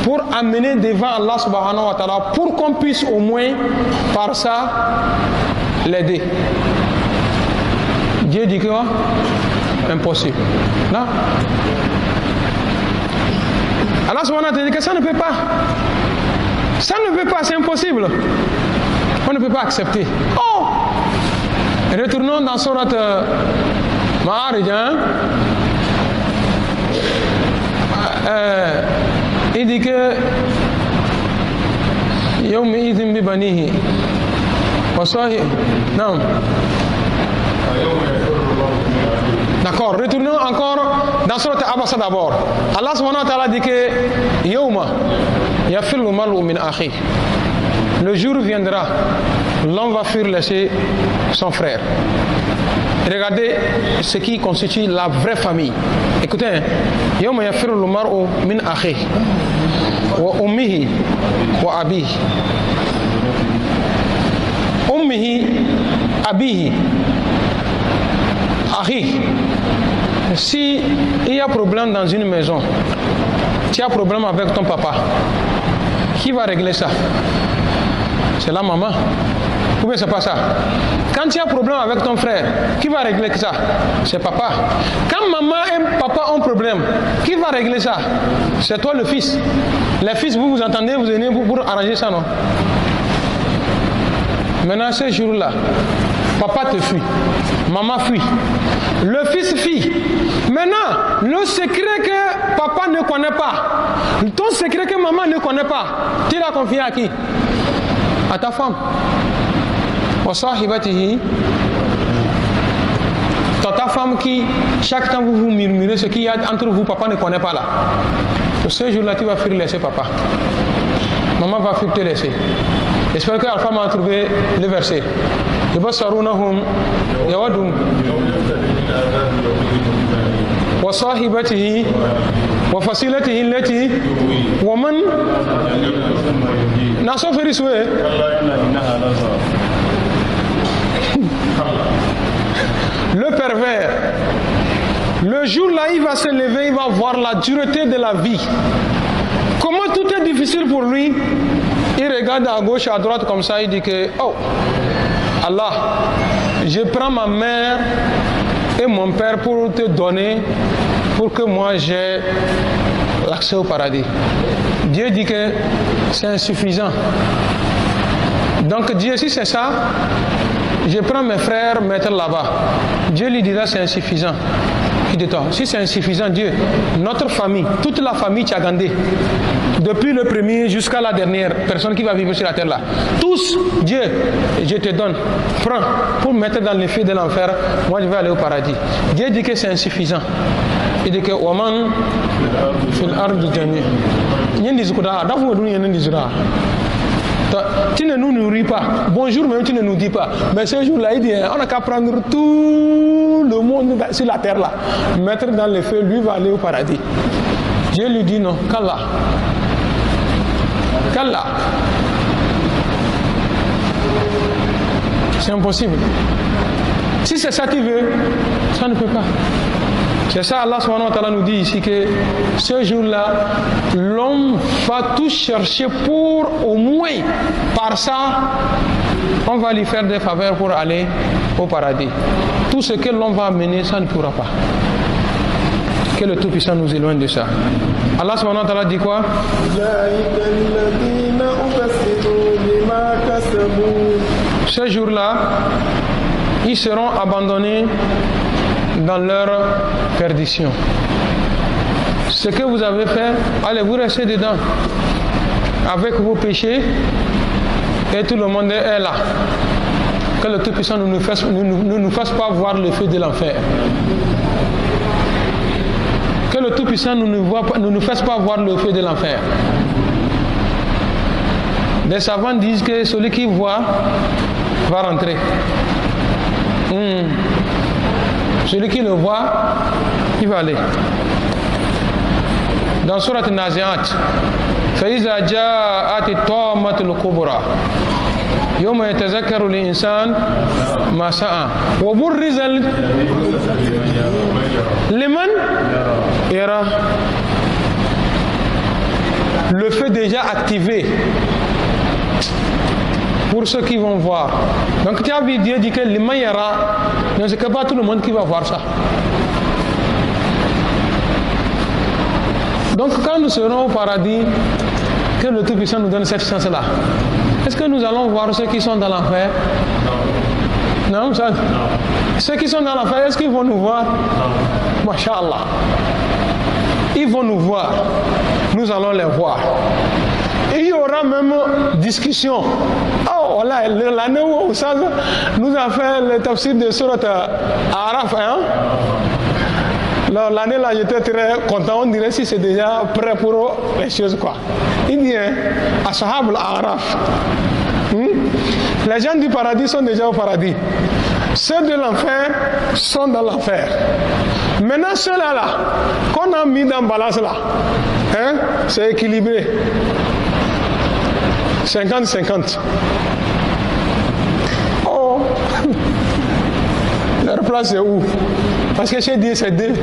pour amener devant Allah subhanahu wa ta'ala, pour qu'on puisse au moins par ça l'aider. Dieu dit quoi? Impossible. Non? Allah subhanahu wa ta'ala dit que ça ne peut pas. Ça ne peut pas, c'est impossible. On ne peut pas accepter. Oh! Retournons dans Surat Ma'arij. Il dit que Yawm idhin bi banihi wa sahi. Non. D'accord, retournons encore dans Surat Abasa d'abord. Allah subhanahu wa ta'ala dit que Yawma yafirru mar'u min akhi. Le jour viendra, l'homme va fuir laisser son frère. Regardez ce qui constitue la vraie famille. Écoutez, Yawma yafirru mar'u min akhi wa ummihi wa abihi. Ummihi, abihi. Si il y a problème dans une maison, tu as problème avec ton papa, qui va régler ça? C'est la maman. Ou bien c'est pas ça? Quand tu as problème avec ton frère, qui va régler ça? C'est papa. Quand maman et papa ont problème, qui va régler ça? C'est toi le fils. Les fils, vous vous entendez, vous venez pour arranger ça, non? Maintenant, ce jour-là, papa te fuit, maman fuit, le fils fuit. Maintenant, le secret que papa ne connaît pas, ton secret que maman ne connaît pas, tu l'as confié à qui? À ta femme. Ta femme qui, chaque temps vous vous murmurez ce qu'il y a entre vous, papa ne connaît pas là. Ce jour-là, tu vas fuir laisser papa. Maman va fuir te laisser. J'espère que Alpha m'a trouvé le verset. Wa sahibatihi wa fasilatihi allati wa man nasafiri soué. Le pervers, le jour là il va se lever, il va voir la dureté de la vie. Comment tout est difficile pour lui. Il regarde à gauche, à droite comme ça, il dit que oh Allah, je prends ma mère et mon père pour te donner, pour que moi j'ai l'accès au paradis. Dieu dit que c'est insuffisant. Donc Dieu, si c'est ça, je prends mes frères mettre là-bas. Dieu lui dira c'est insuffisant. Il dit toi, si c'est insuffisant, Dieu, notre famille, toute la famille Tchagandé, depuis le premier jusqu'à la dernière personne qui va vivre sur la terre là, tous, Dieu, je te donne, prends pour mettre dans les feux de l'enfer, moi je vais aller au paradis. Dieu dit que c'est insuffisant. Il dit que Waman fil ardi jami. Tu ne nous nourris pas. Bonjour, même tu ne nous dis pas. Mais ce jour-là, il dit, on n'a qu'à prendre tout le monde sur la terre là, mettre dans le feu, lui va aller au paradis. Dieu lui dit non, qu'Allah. Qu'Allah. C'est impossible. Si c'est ça que tu veux, ça ne peut pas. C'est ça, Allah subhanahu wa ta'ala nous dit ici que ce jour-là, l'homme va tout chercher pour au moins, par ça, on va lui faire des faveurs pour aller au paradis. Tout ce que l'homme va amener, ça ne pourra pas. Que le Tout-Puissant nous éloigne de ça. Allah subhanahu wa ta'ala dit quoi? Ce jour-là, ils seront abandonnés dans leur perdition. Ce que vous avez fait, allez vous rester dedans avec vos péchés et tout le monde est là. Que le Tout-Puissant ne nous fasse pas voir le feu de l'enfer. Que le Tout-Puissant ne nous fasse pas voir le feu de l'enfer. Les savants disent que celui qui voit va rentrer. Celui qui le voit, il va aller. Dans Surat Nazi'at, فَإِذَا جَاءَتِ الطَّامَّةُ الْكُبْرَى يَوْمَ يَتَذَكَّرُ الْإِنسَانُ مَا سَعَى وَبُرِّزَ لِمَنْ يَرَى. le feu déjà activé pour ceux qui vont voir. Donc tu as vu Dieu dit que le Mayara, non, c'est que pas tout le monde qui va voir ça. Donc quand nous serons au paradis, que le Tout-Puissant nous donne cette chance-là, est-ce que nous allons voir ceux qui sont dans l'enfer? Non, ça, non. Ceux qui sont dans l'enfer, est-ce qu'ils vont nous voir? Non. Masha'Allah. Ils vont nous voir. Nous allons les voir. Et il y aura même discussion. Oh, voilà, l'année où ça nous a fait le tafsir de Surat Araf, hein? L'année là, j'étais très content. On dirait si c'est déjà prêt pour les choses, quoi. Il dit, Ashab al-Araf. Les gens du paradis sont déjà au paradis. Ceux de l'enfer sont dans l'enfer. Maintenant, ceux-là, qu'on a mis dans la balance là, hein, c'est équilibré. 50-50. Oh, leur place c'est où? Parce que j'ai dit c'est deux.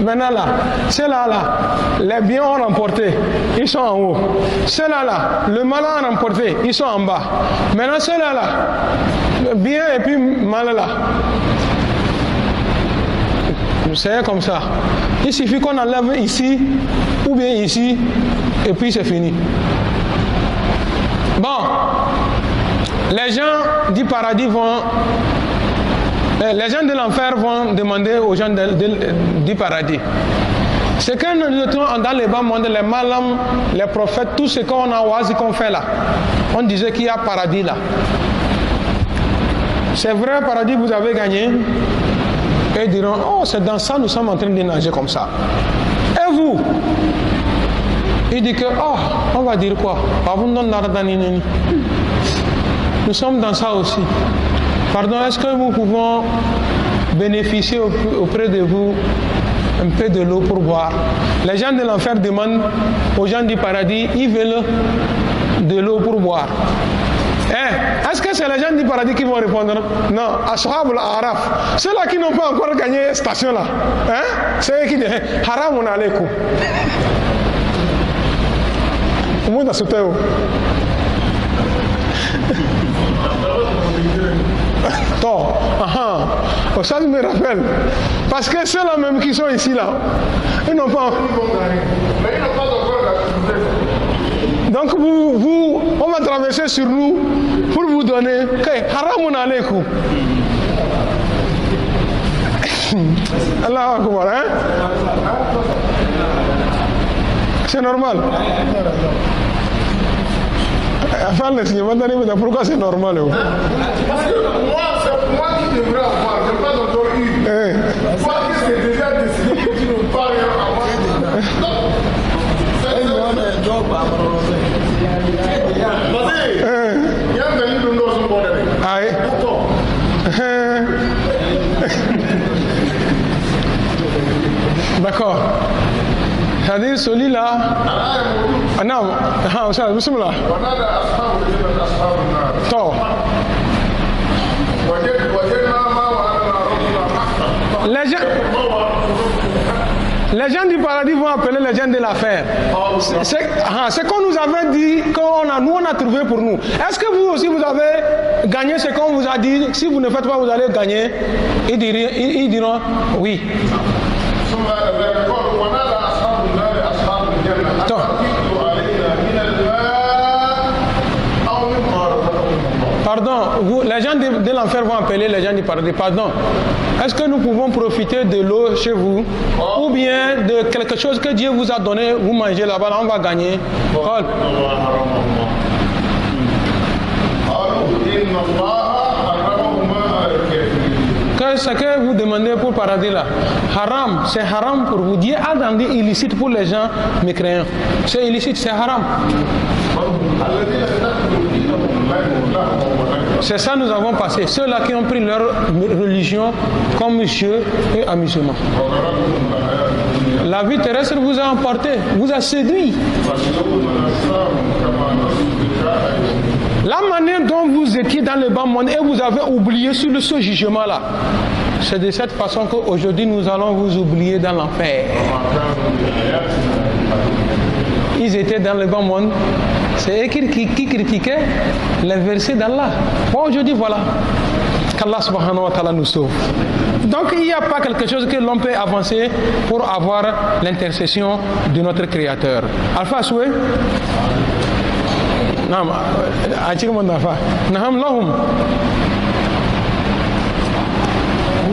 Maintenant là, ceux-là, les biens ont remporté, ils sont en haut. Ceux-là, le mal a remporté, ils sont en bas. Maintenant ceux-là, le bien et puis mal là. C'est comme ça. Il suffit qu'on enlève ici ou bien ici et puis c'est fini. Bon, les gens du paradis vont... Les gens de l'enfer vont demander aux gens du paradis. Ce que nous trouvons dans les bas mondes, les malams, les prophètes, tout ce qu'on a oisi qu'on fait là. On disait qu'il y a paradis là. C'est vrai, paradis, vous avez gagné. Et ils diront, oh, c'est dans ça nous sommes en train de nager comme ça. Et vous? Il dit que, oh, on va dire quoi? Nous sommes dans ça aussi. Pardon, est-ce que nous pouvons bénéficier auprès de vous un peu de l'eau pour boire? Les gens de l'enfer demandent aux gens du paradis, ils veulent de l'eau pour boire. Est-ce que c'est les gens du paradis qui vont répondre? Non, Ashab al-Araf. Ceux-là qui n'ont pas encore gagné cette station-là, c'est eux qui disent Haramun alaykum. Au moins dans ce temps. Ça me rappelle. Parce que ceux-là même qui sont ici là, ils n'ont pas. Donc on va traverser sur nous pour vous donner haramun alaykum. Allah akbar, hein? C'est normal. Enfin, pourquoi c'est normal? Moi qui devrais avoir, je n'ai pas encore eu. Moi que c'est déjà décidé que tu ne parles rien à moi. Il y a un livre dans son bonnet. D'accord. C'est-à-dire celui-là. Ah non, ça, bismillah. Les gens du paradis vont appeler les gens de l'affaire. C'est qu'on nous avait dit, nous on a trouvé pour nous. Est-ce que vous aussi vous avez gagné ce qu'on vous a dit? Si vous ne faites pas, vous allez gagner. Ils diront oui. Pardon, les gens de l'enfer vont appeler les gens du paradis. Pardon, est-ce que nous pouvons profiter de l'eau chez vous? Ou bien de quelque chose que Dieu vous a donné, vous mangez là-bas, on va gagner. Ce que vous demandez pour le paradis là, haram, c'est haram pour vous. Dieu a rendu illicite pour les gens mécréants. C'est illicite, c'est haram. C'est ça nous avons passé. Ceux-là qui ont pris leur religion comme jeu et amusement. La vie terrestre vous a emporté, vous a séduit. La manière dont vous étiez dans le bas monde et vous avez oublié sur ce jugement-là, c'est de cette façon qu'aujourd'hui nous allons vous oublier dans l'enfer. Ils étaient dans le bon monde. C'est eux qui critiquaient les versets d'Allah. Bon, aujourd'hui, voilà. Qu'Allah subhanahu wa ta'ala nous sauve. Donc, il n'y a pas quelque chose que l'on peut avancer pour avoir l'intercession de notre Créateur. Alpha Soué? Non, Achirman Alpha. Naham lahum.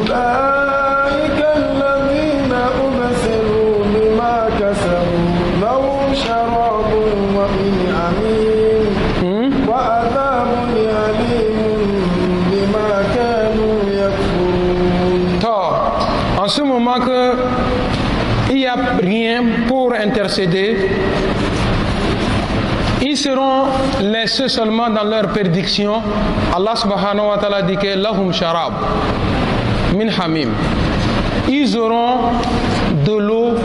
أولئك الذين أبصروا بما كسبوا لهم شراب من حميم وعذاب أليم بما كانوا يكفرون. En ce moment qu'il n'y a rien pour intercéder, ils seront laissés seulement dans leur prédiction. Allah subhanahu wa ta'ala dit que lahum sharab min hamim. Ils auront de l'eau,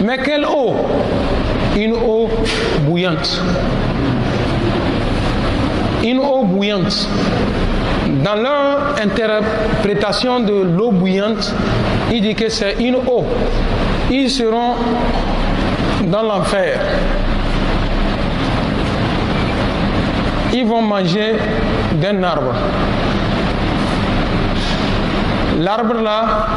mais quelle eau? Une eau bouillante. Une eau bouillante. Dans leur interprétation de l'eau bouillante, il dit que c'est une eau. Ils seront dans l'enfer. Ils vont manger d'un arbre. L'arbre là,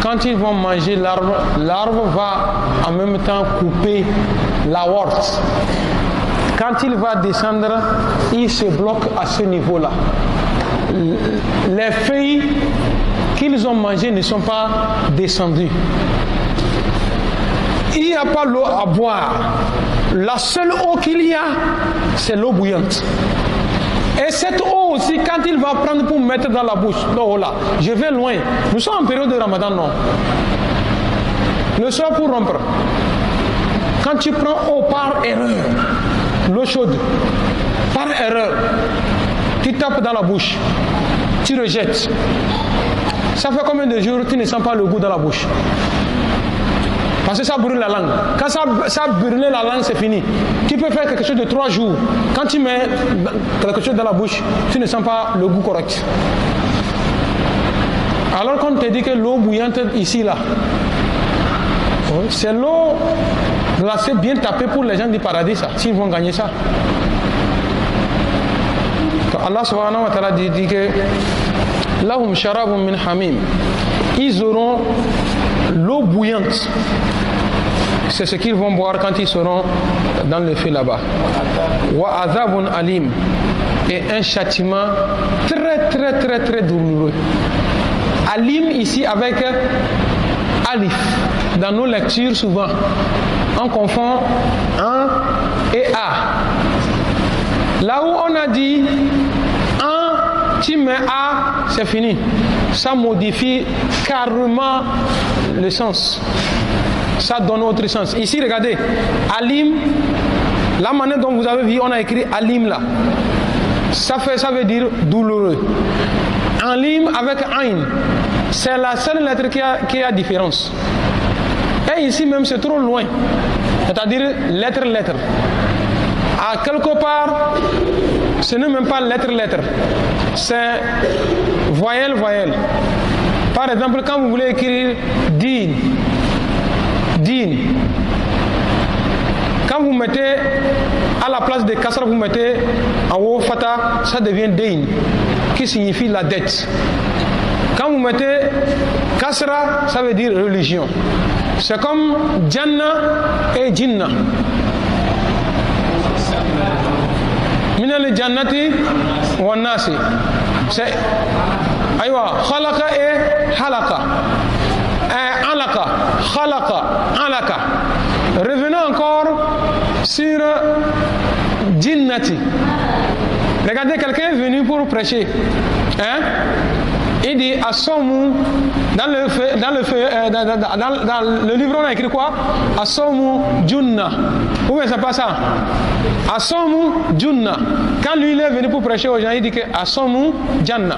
quand ils vont manger l'arbre, l'arbre va en même temps couper la worte. Quand il va descendre, il se bloque à ce niveau-là. Les feuilles qu'ils ont mangées ne sont pas descendues. Il n'y a pas l'eau à boire. La seule eau qu'il y a, c'est l'eau bouillante. Et cette eau aussi, quand il va prendre pour mettre dans la bouche, l'eau là, je vais loin. Nous sommes en période de Ramadan, non. Le soir pour rompre. Quand tu prends eau par erreur, l'eau chaude, par erreur, tu tapes dans la bouche, tu rejettes. Ça fait combien de jours tu ne sens pas le goût dans la bouche? Parce que ça brûle la langue. Quand ça brûle la langue, c'est fini. Tu peux faire quelque chose de 3 jours. Quand tu mets quelque chose dans la bouche, tu ne sens pas le goût correct. Alors qu'on te dit que l'eau bouillante ici, là, c'est l'eau glacée bien tapée pour les gens du paradis, ça, s'ils vont gagner ça. Allah subhanahu wa ta'ala dit que lahum sharabun min hamim. Ils auront l'eau bouillante. C'est ce qu'ils vont boire quand ils seront dans le feu là-bas. Wa azabun alim. Et un châtiment très douloureux. Alim ici avec alif. Dans nos lectures souvent, on confond un et a. Là où on a dit un, tu mets a, c'est fini. Ça modifie carrément le sens. Ça donne autre sens. Ici, regardez, alim, la manière dont vous avez vu, on a écrit alim là. Ça veut dire douloureux. Alim avec ain, c'est la seule lettre qui a différence. Et ici même, c'est trop loin. C'est-à-dire lettre. À quelque part, ce n'est même pas lettre. C'est voyelle. Par exemple, quand vous voulez écrire din. Quand vous mettez à la place de kasra, vous mettez en haut fata, ça devient din, qui signifie la dette. Quand vous mettez kasra, ça veut dire religion. C'est comme Jannah et Jinnah. Minal jannati wan nasi. C'est aywa khalaqa et halaka. Alaka, khalaqa, alaka. Revenons encore sur Jinnati. Regardez, quelqu'un est venu pour prêcher. Il dit Assomu, dans le livre on a écrit quoi? Assomu Junna. Où est-ce que c'est pas ça? Assomu Junna. Quand lui il est venu pour prêcher aux gens, il dit que Assomu Janna.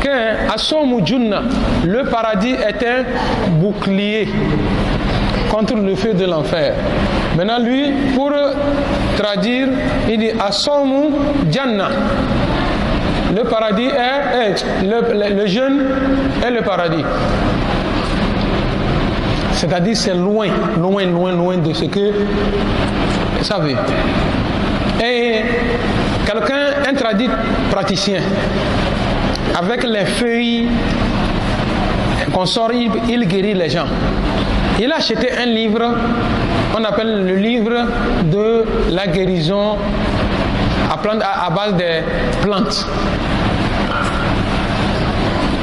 Que Assomu Junna, le paradis est un bouclier contre le feu de l'enfer. Maintenant lui, pour traduire, il dit Assomu Janna. le paradis est le jeûne et le paradis. C'est-à-dire c'est loin de ce que ça veut. Et quelqu'un, un tradit praticien, avec les feuilles qu'on sort, il guérit les gens. Il a acheté un livre, on appelle le livre de la guérison à base des plantes.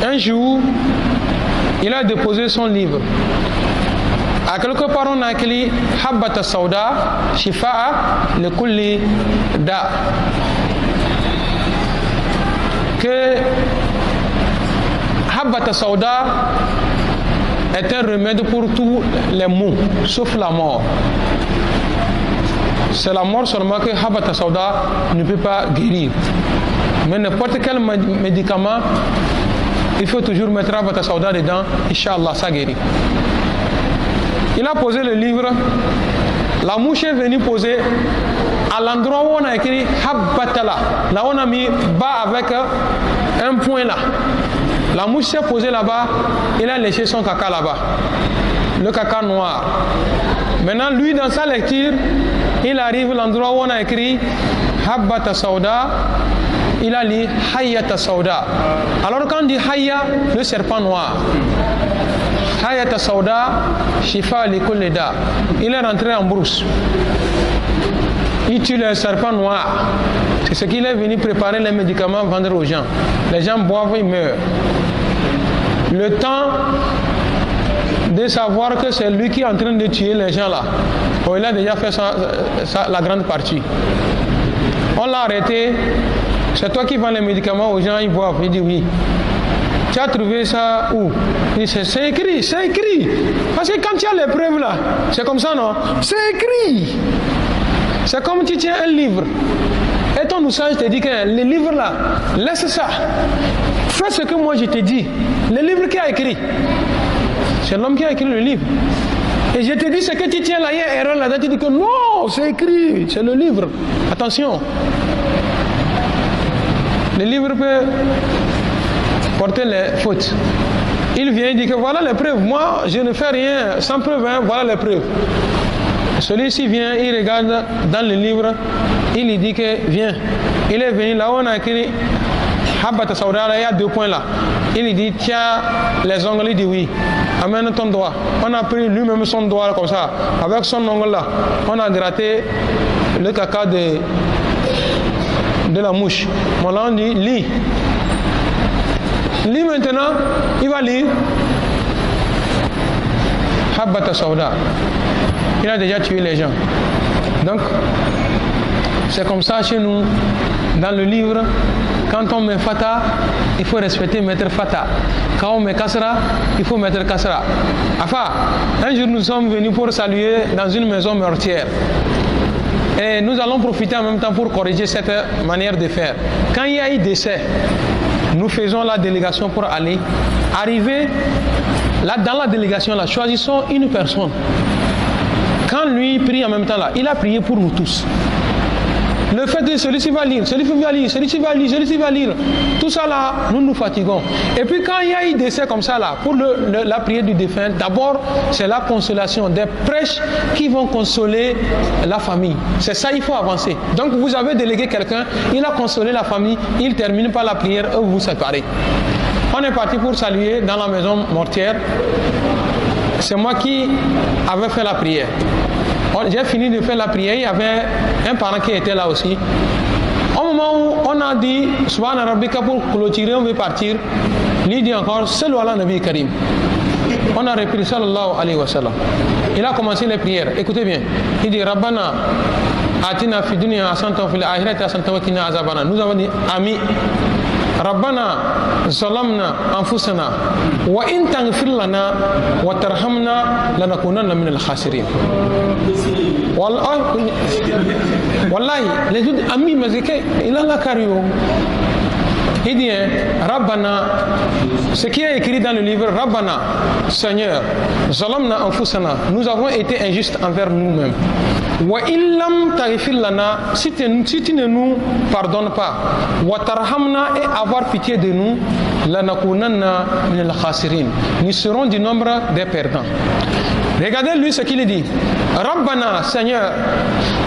Un jour, il a déposé son livre. À quelque part, on a écrit Habbat Sauda, Shifa'a, le Kulli Da. Que Habbat Sauda est un remède pour tous les maux, sauf la mort. C'est la mort seulement que Habbat Sauda ne peut pas guérir. Mais n'importe quel médicament, il faut toujours mettre Habbat Sauda dedans, Inch'Allah, ça guérit. Il a posé le livre, la mouche est venue poser à l'endroit où on a écrit Habbatala. Là on a mis bas avec un point là. La mouche s'est posée là-bas, il a léché son caca là-bas, le caca noir. Maintenant lui dans sa lecture, il arrive à l'endroit où on a écrit Habbat Sauda, il a lu Hayyat Sauda. Alors quand on dit Hayya, le serpent noir. Hayat Sauda, Shifa Likulli Da. Il est rentré en brousse. Il tue les serpents noirs. C'est ce qu'il est venu préparer les médicaments, vendre aux gens. Les gens boivent, ils meurent. Le temps de savoir que c'est lui qui est en train de tuer les gens là. Oh, il a déjà fait la grande partie. On l'a arrêté. C'est toi qui vends les médicaments aux gens, ils boivent. Il dit oui. Tu as trouvé ça où? Il dit c'est écrit, c'est écrit. Parce que quand tu as les preuves là, c'est comme ça non? C'est écrit. C'est comme tu tiens un livre. Et ton oussage te dit que le livre là, laisse ça. Fais ce que moi je te dis. Le livre qui a écrit. C'est l'homme qui a écrit le livre. Et je te dis ce que tu tiens là, il y a erreur là-dedans. Tu dis que non, c'est écrit. C'est le livre. Attention. Le livre peut porter les fautes. Il vient et dit que voilà les preuves. Moi, je ne fais rien sans preuve. Hein, voilà les preuves. Celui-ci vient, il regarde dans le livre, il lui dit que viens. Il est venu là où on a écrit Habbat Sauda, il y a 2 points là. Il lui dit tiens les ongles, il dit oui. Amène ton doigt. On a pris lui-même son doigt là, comme ça. Avec son ongle là, on a gratté le caca de la mouche. Bon là on dit lis. Lis maintenant, il va lire Habbat Sauda. Il a déjà tué les gens. Donc, c'est comme ça chez nous, dans le livre, quand on met Fata, il faut respecter Maître Fata. Quand on met Kasra, il faut mettre Kasra. Enfin, un jour nous sommes venus pour saluer dans une maison meurtrière. Et nous allons profiter en même temps pour corriger cette manière de faire. Quand il y a eu décès, nous faisons la délégation pour aller. Arriver là, dans la délégation, là, choisissons une personne. Quand lui prie en même temps là, il a prié pour nous tous. Le fait de celui-ci va lire, celui-ci va lire, celui-ci va lire, celui-ci va lire, tout ça là, nous nous fatiguons. Et puis quand il y a eu décès comme ça là, pour la prière du défunt, d'abord c'est la consolation, des prêches qui vont consoler la famille. C'est ça, il faut avancer. Donc vous avez délégué quelqu'un, il a consolé la famille, il termine par la prière et vous vous séparez. On est parti pour saluer dans la maison mortière. C'est moi qui avais fait la prière. J'ai fini de faire la prière, il y avait un parent qui était là aussi. Au moment où on a dit Subhana Rabbika pour clôturer, on veut partir, lui dit encore Sallu ala Nabi Karim. On a repris sallallahu alayhi wa sallam. Il a commencé les prières. Écoutez bien. Il dit Rabbana atina fi dunya hasanatan wa fil akhirati hasanatan wa qina azabannar. Nous avons dit Amin. Rabbana zalamna anfusana wa in taghfir lana wa tarhamna lanakunanna minal khasirin. Wallahi, les autres amis, mais il a la carrière. Il dit Rabbana, ce qui est écrit dans le livre, Rabbana, Seigneur, zalamna anfusana, nous avons été injustes envers nous-mêmes. Wa illam taghfir lana, si tu ne nous pardonnes pas, wa tarhamna, et avoir pitié de nous, lanakunanna min al-khasirin, nous serons du nombre des perdants. Regardez lui ce qu'il dit. Rabbana, Seigneur,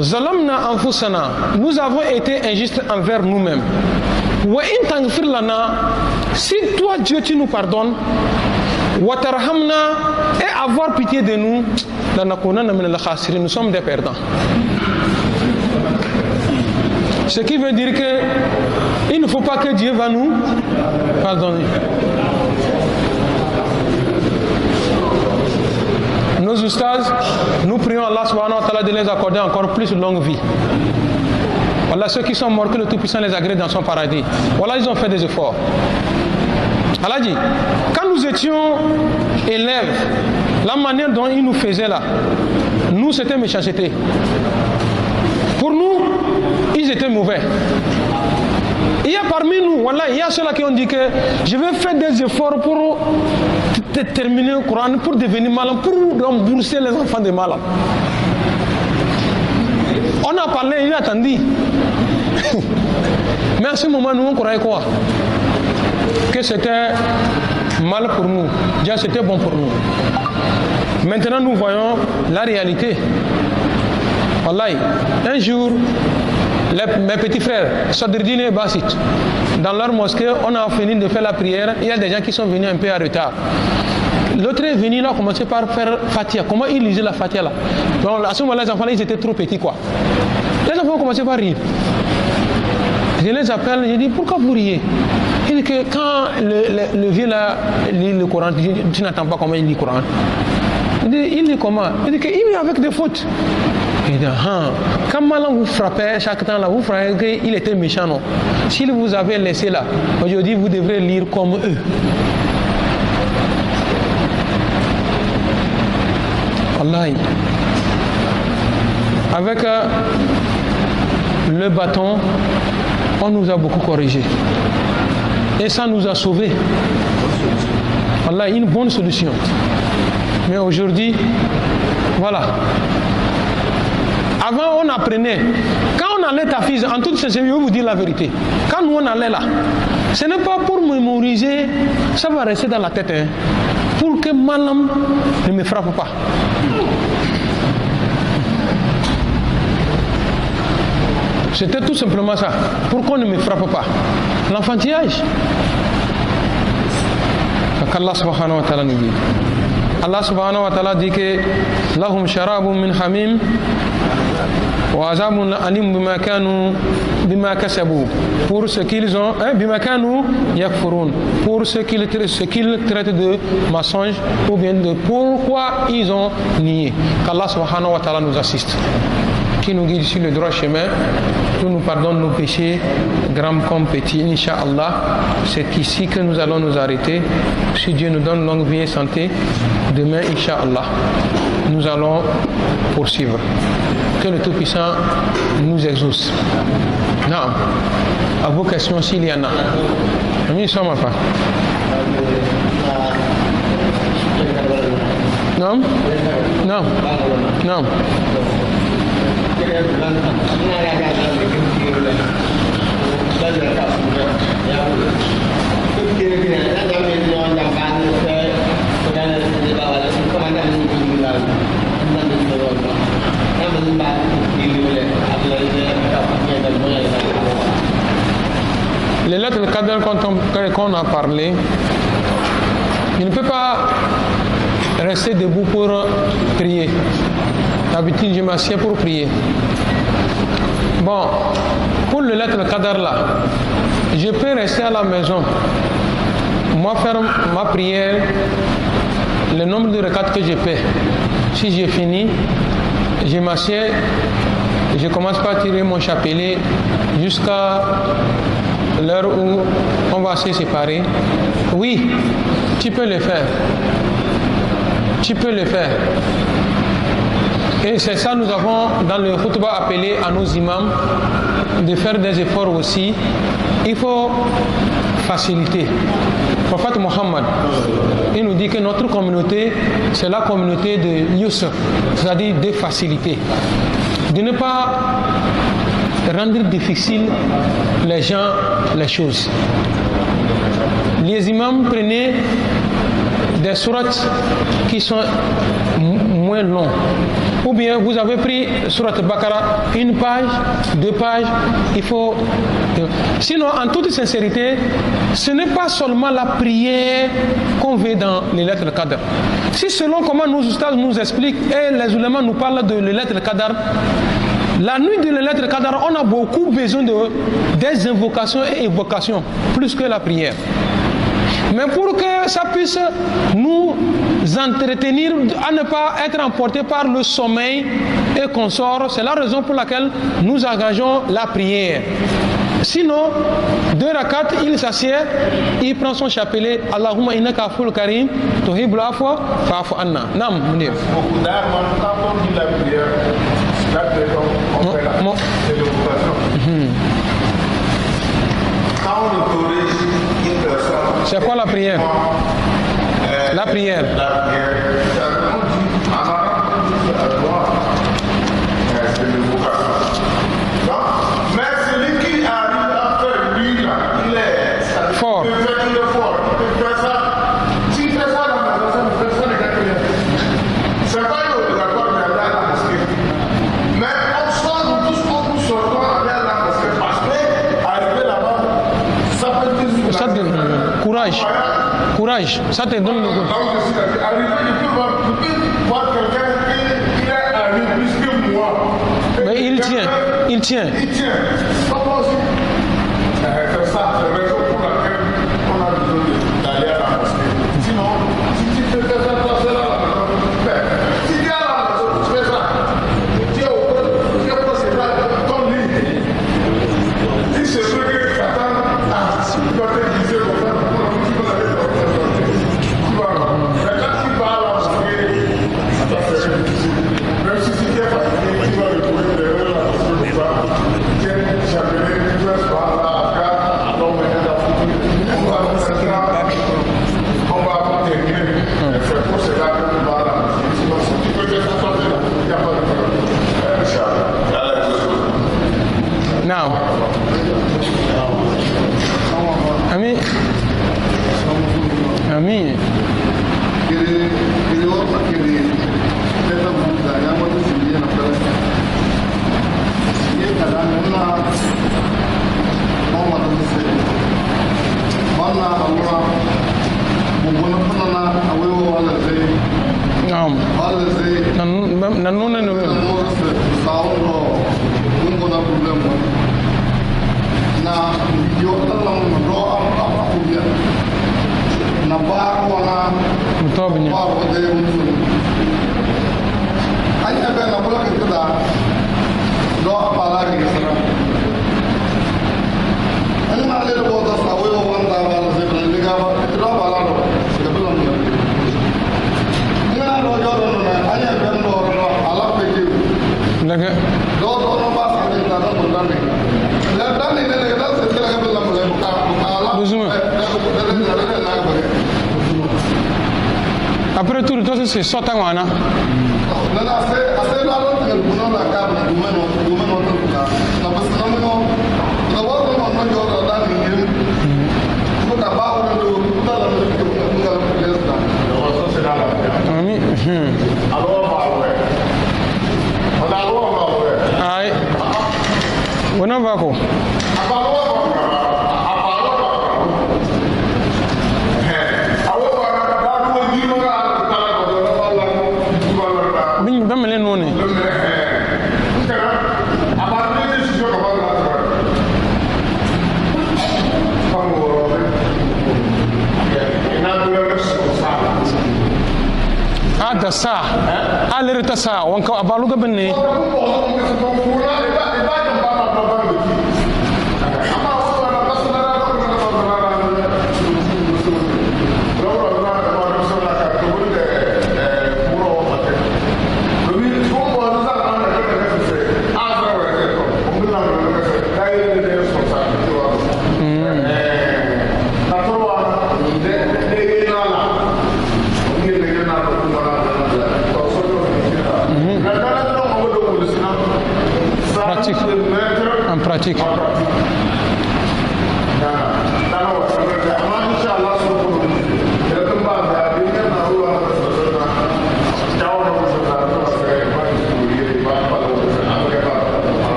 zalamna anfusana, nous avons été injustes envers nous-mêmes. Wa in taghfir lana, si toi Dieu tu nous pardonnes, wa tarhamna, et avoir pitié de nous, lanakunanna min al-khasirin, nous sommes des perdants. Ce qui veut dire que il ne faut pas que Dieu va nous pardonner. Nos ustaz, nous prions Allah subhanahu wa ta'ala de les accorder encore plus longue vie. Voilà, ceux qui sont morts, que le Tout-Puissant les agrée dans son paradis. Voilà, ils ont fait des efforts. Allah dit, quand nous étions élèves, la manière dont ils nous faisaient là, nous c'était méchanceté. Pour nous, ils étaient mauvais. Il y a parmi nous, voilà, il y a ceux-là qui ont dit que je vais faire des efforts pour terminer le Coran, pour devenir malin, pour rembourser les enfants des malins. On a parlé, il a attendu. Mais à ce moment, nous, on croyait quoi? Que c'était mal pour nous. Déjà, c'était bon pour nous. Maintenant, nous voyons la réalité. Wallahi, un jour, mes petits frères, Sadruddin et Basit, dans leur mosquée, on a fini de faire la prière. Il y a des gens qui sont venus un peu en retard. L'autre est venu, là, a commencé par faire Fatiha. Comment il lisait la Fatiha là? Donc, à ce moment-là, les enfants, ils étaient trop petits, quoi. Les enfants ont commencé par rire. Je les appelle, je dis, pourquoi vous riez? Il dit que quand le vieux là lit le Coran, tu n'entends pas comment il lit le Coran. Il dit comment? Il dit qu'il est avec des fautes. Il dit, quand Malan vous frappait chaque temps là, vous frappez qu'il était méchant, non? S'il vous avait laissé là, aujourd'hui vous devrez lire comme eux. Wallahi. Avec le bâton, on nous a beaucoup corrigé. Et ça nous a sauvés. Wallahi, une bonne solution. Mais aujourd'hui, voilà. Avant, on apprenait. Quand on allait tafis, en toute sincérité, je vais vous dire la vérité. Quand nous, on allait là, ce n'est pas pour mémoriser, ça va rester dans la tête. Hein, pour que Malam ne me frappe pas. C'était tout simplement ça. Pour qu'on ne me frappe pas. L'enfantillage. qu'Allah subhanahu wa ta'ala nous dit. Allah subhanahu wa ta'ala dit que lahum sharabun min hamim wa azabun alim bima kasabu, pour ce qu'ils ont, bima kanu yakfurun, pour ce qu'ils traitent de mensonge, ou bien de pourquoi ils ont nié. Qu'Allah subhanahu wa ta'ala nous assiste, qui nous guide sur le droit chemin, qui nous pardonne nos péchés, grands comme petits, Inch'Allah. C'est ici que nous allons nous arrêter. Si Dieu nous donne longue vie et santé, demain, Inch'Allah, nous allons poursuivre. Que le Tout-Puissant nous exauce. Non. À vos questions, s'il y en a. Amis, ça m'a pas. Non? Non. Non. Les lettres de Qadr qu'on a parlé, il ne peut pas rester debout pour prier. D'habitude, je m'assieds pour prier. Bon, pour le lettre de Qadr là, je peux rester à la maison, moi faire ma prière, le nombre de rakats que je fais. Si j'ai fini, je m'assieds, je commence par tirer mon chapelet jusqu'à l'heure où on va se séparer. Oui, tu peux le faire. Tu peux le faire. Et c'est ça, nous avons dans le khutbah appelé à nos imams de faire des efforts aussi. Il faut faciliter. Le prophète Mohammed, il nous dit que notre communauté, c'est la communauté de Yusuf, c'est-à-dire de facilité. de ne pas rendre difficile les gens, les choses. Les imams prenaient des sourates qui sont moins longues. Ou bien vous avez pris sourate Baqara, 1 page, 2 pages, il faut... Sinon, en toute sincérité, ce n'est pas seulement la prière qu'on veut dans les lettres Qadr. Si selon comment nos ustads nous expliquent et les ulémas nous parlent de les lettres Qadr, la nuit de les lettres Qadr, on a beaucoup besoin des invocations et évocations, plus que la prière. Mais pour que ça puisse nous entretenir à ne pas être emporté par le sommeil et consorts, c'est la raison pour laquelle nous engageons la prière. Sinon, 2 rakats, il s'assied, il prend son chapelet, Allahumma innaka aful karim, tuhibbul afwa fa'fu anna. Nam, Mounir. Beaucoup d'armes, quand on dit la prière, on fait l'évocation. Quand on autorise une personne... C'est quoi la prière? La prière. La prière, on dit, en arabe, c'est l'évocation. Mais celui qui arrive à faire lui, là, il est fort. Il est fort. Il peut faire ça. S'il fait ça dans la maison, personne n'est gagné. C'est pas obligatoire d'aller à la mosquée. Mais on sort, nous tous, on sortons aller à la mosquée parce que arriver là-bas, ça peut être ça te donne courage. Courage. Ça te donne le goût. Arriver, je peux voir quelqu'un qui est arrivé plus que moi. Mais il tient. Il tient. Il tient. Comment aussi? C'est ça, c'est la raison pour laquelle on a besoin d'aller à la mosquée. Sinon, si tu fais ça, c'est là. Si tu es à la maison, tu fais ça. Tu es au procédé comme lui. Si c'est vrai que Satan tu dois te guiser comme ça, tu vas aller dans le tu vas. Mais quand tu vas à la mosquée, ça fait difficile. Même si tu es fatigué, tu vas le trouver derrière la mosquée. Tu es chapelet, tu restes par là, alors maintenant, on va terminer. C'est pour cela que nous allons à la mosquée. Sinon, si tu peux te sortir, il n'y a pas de problème. Now. Amin. Amin. Après tout, c'est Sotawana. Aïe. On en va quoi? Sa alir ta sa wanka abalu ga benne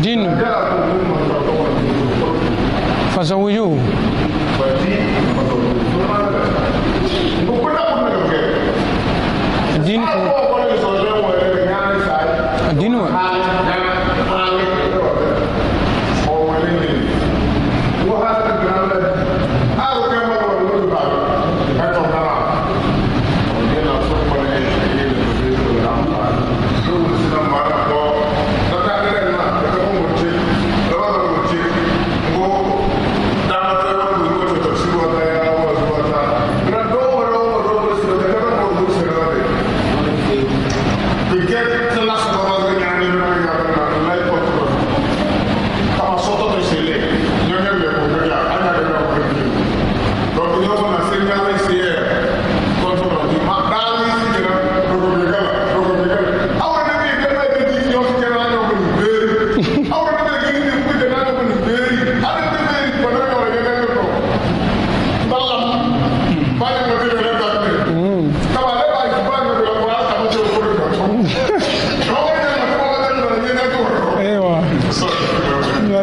Din Fazawiyu. Din Dinu.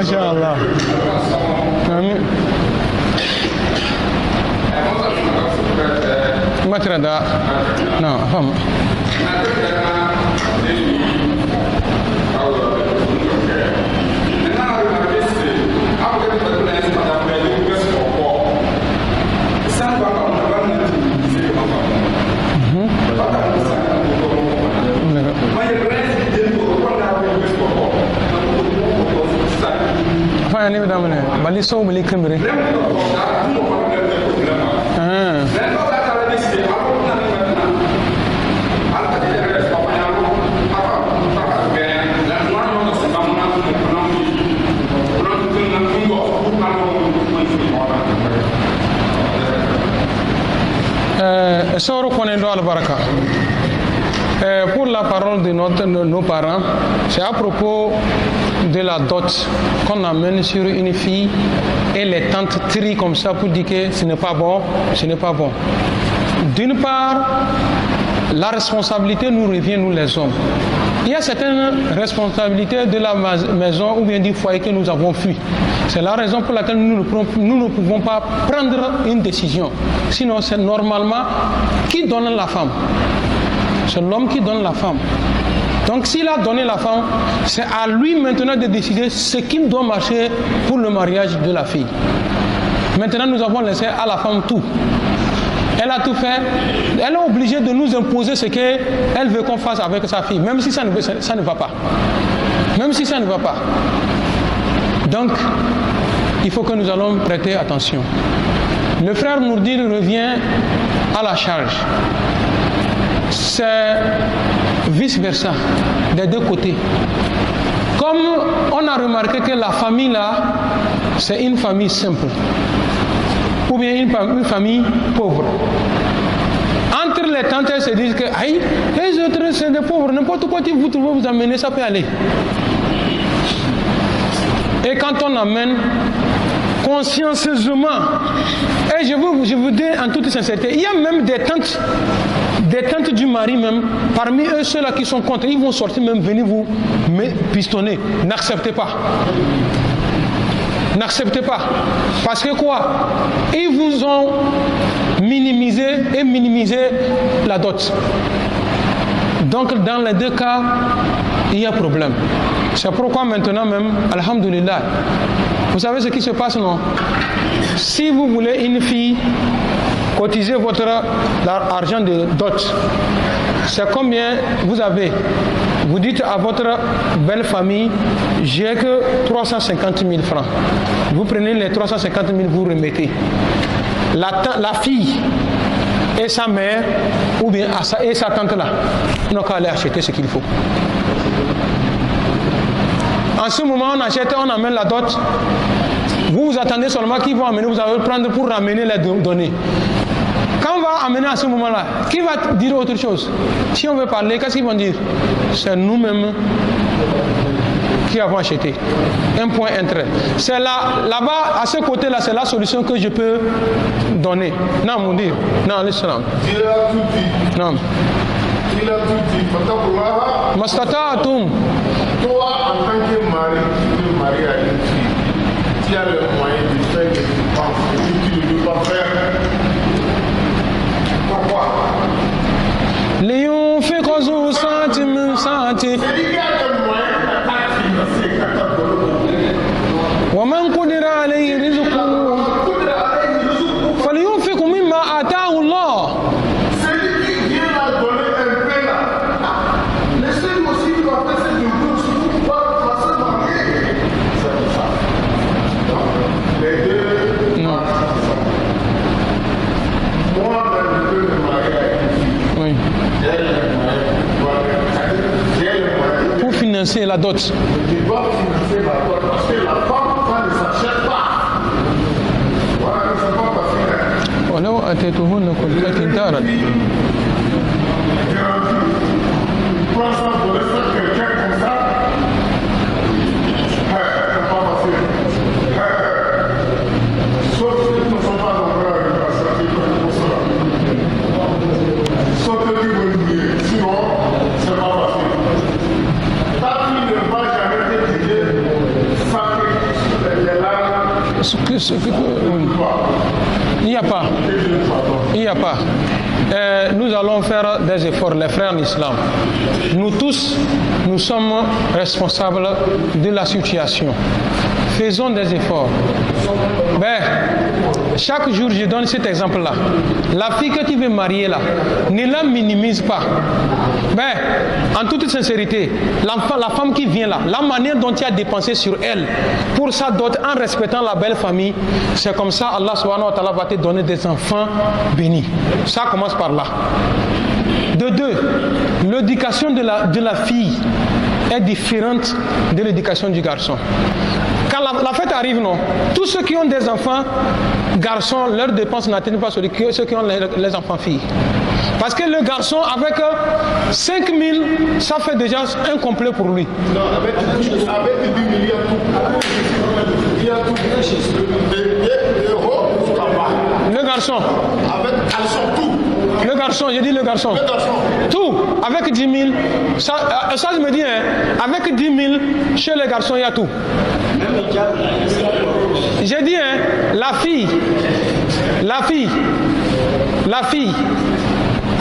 Mashallah. Amin. Matrada. Non, femme. Enfin, on est dans le balisson ou les crèmeries. Pour la parole de nos parents, c'est à propos de la dot qu'on amène sur une fille et les tantes trient comme ça pour dire que ce n'est pas bon, ce n'est pas bon. D'une part, la responsabilité nous revient, nous les hommes. Il y a certaines responsabilités de la maison ou bien du foyer que nous avons fui. C'est la raison pour laquelle nous ne pouvons pas prendre une décision. Sinon, c'est normalement qui donne la femme. C'est l'homme qui donne la femme. Donc s'il a donné la femme, c'est à lui maintenant de décider ce qu'il doit marcher pour le mariage de la fille. Maintenant, nous avons laissé à la femme tout. Elle a tout fait. Elle est obligée de nous imposer ce qu'elle veut qu'on fasse avec sa fille, même si ça ne va pas. Même si ça ne va pas. Donc, il faut que nous allons prêter attention. Le frère Nourdine revient à la charge. C'est vice-versa, des deux côtés. Comme on a remarqué que la famille là, c'est une famille simple, ou bien une famille pauvre. Entre les tantes, elles se disent que aïe, les autres c'est des pauvres, n'importe quoi que vous trouvez, vous amenez, ça peut aller. Et quand on amène consciencieusement, et je vous dis en toute sincérité, il y a même des tantes du mari même, parmi eux ceux-là qui sont contre, ils vont sortir même venir vous pistonner. N'acceptez pas. N'acceptez pas. Parce que quoi? Ils vous ont minimisé la dot. Donc dans les deux cas, il y a problème. C'est pourquoi maintenant même, alhamdulillah, vous savez ce qui se passe, non? Si vous voulez une fille, cotisez votre argent de dot. C'est combien vous avez? Vous dites à votre belle famille, j'ai que 350 000 francs. Vous prenez les 350 000, vous remettez. La fille et sa mère, ou bien et sa tante là, n'ont qu'à aller acheter ce qu'il faut. En ce moment, on achète, on amène la dot. Vous attendez seulement qu'ils vont amener, vous allez prendre pour ramener les données. Quand on va amener à ce moment-là, qui va dire autre chose? Si on veut parler, qu'est-ce qu'ils vont dire? C'est nous-mêmes qui avons acheté. Un point intérêt. C'est là-bas, à ce côté-là, c'est la solution que je peux donner. Non, mon Dieu. Non, l'islam. Il a tout dit. Non. Il a tout dit. Mastata Atum. Toi, en tant que mari, tu as le moyen de faire des dépenses et tu ne veux pas faire, pourquoi? لينفق ذو سعة من سعته ومن قدر عليه رزقه فلينفق مما آتاه الله. Pour financer la dot. Tu dois financer la dot parce que la femme, ça ne s'achète pas. Voilà, ne sont pas facile. ولو أتيتهن كلفة دارا. Prends ça pour laisser quelqu'un comme ça. C'est pas facile. Sauf si nous ne sommes pas nombreux à une association pour cela. Sauf que tu veux oublier. Sinon, c'est pas facile. Ta fille ne va jamais t'étudier sans que les larmes. Il n'y a pas. Il n'y a pas. Nous allons faire des efforts, les frères en islam. Nous tous, nous sommes responsables de la situation. Faisons des efforts. Chaque jour, je donne cet exemple-là. La fille que tu veux marier là, ne la minimise pas. En toute sincérité, la femme qui vient là, la manière dont tu as dépensé sur elle, pour sa dot, en respectant la belle famille, c'est comme ça Allah subhanahu wa ta'ala va te donner des enfants bénis. Ça commence par là. De deux, l'éducation de la fille est différente de l'éducation du garçon. Quand la fête arrive, non, tous ceux qui ont des enfants garçons, leurs dépenses n'atteignent pas ceux qui ont les enfants filles. Parce que le garçon, avec 5 000, ça fait déjà un complet pour lui. Non, avec 10 000, il y a tout. Il y a tout. Le garçon. Avec tout. Le garçon, j'ai dit le garçon. Le garçon. Tout. Avec 10 000. Ça je me dis, hein, avec 10 000, chez les garçons, il y a tout. J'ai dit, hein, la fille,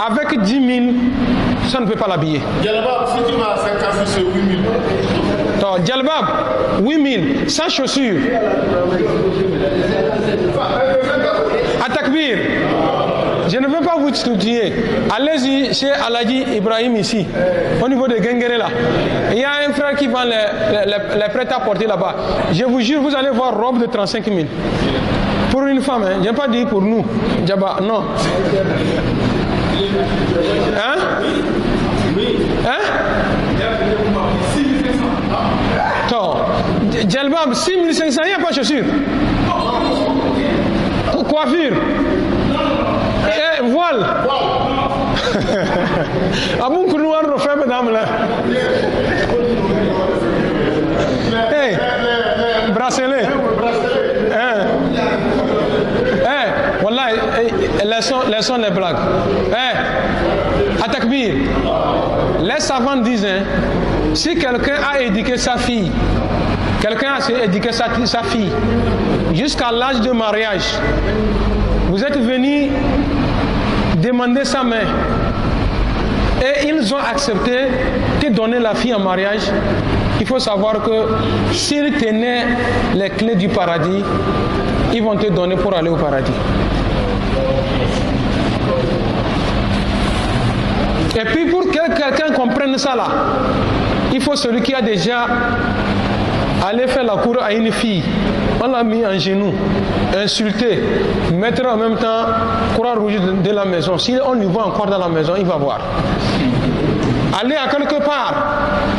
avec 10 000, ça ne peut pas l'habiller. Djalbab, si tu vas à 5 ans, c'est 8 000. Djalbab, 8 000, sans chaussures. À Takbir, je ne veux pas vous tuer. Allez-y chez Aladji Ibrahim ici, au niveau de Gengere là. Il y a un frère qui vend les prêt-à-porter là-bas. Je vous jure, vous allez voir robe de 35 000. Pour une femme, hein. Je n'ai pas dit pour nous. Djaba, non. Hein? Hein? Djalbab, 6 500, il n'y a pas de chaussures. Coiffure. Et voile. Abou Kourouar refait, madame là. Hey, bracelet. Voilà, laissons les blagues. À Takbir, les savants disent, hein, si quelqu'un a éduqué sa fille, jusqu'à l'âge de mariage, vous êtes venu demander sa main et ils ont accepté de donner la fille en mariage. Il faut savoir que s'ils tenaient les clés du paradis, ils vont te donner pour aller au paradis. Et puis pour que quelqu'un comprenne ça là, il faut celui qui a déjà allé faire la cour à une fille, on l'a mis en genoux, insulté, mettre en même temps croix rouge de la maison. Si on lui voit encore dans la maison, il va voir. Aller à quelque part,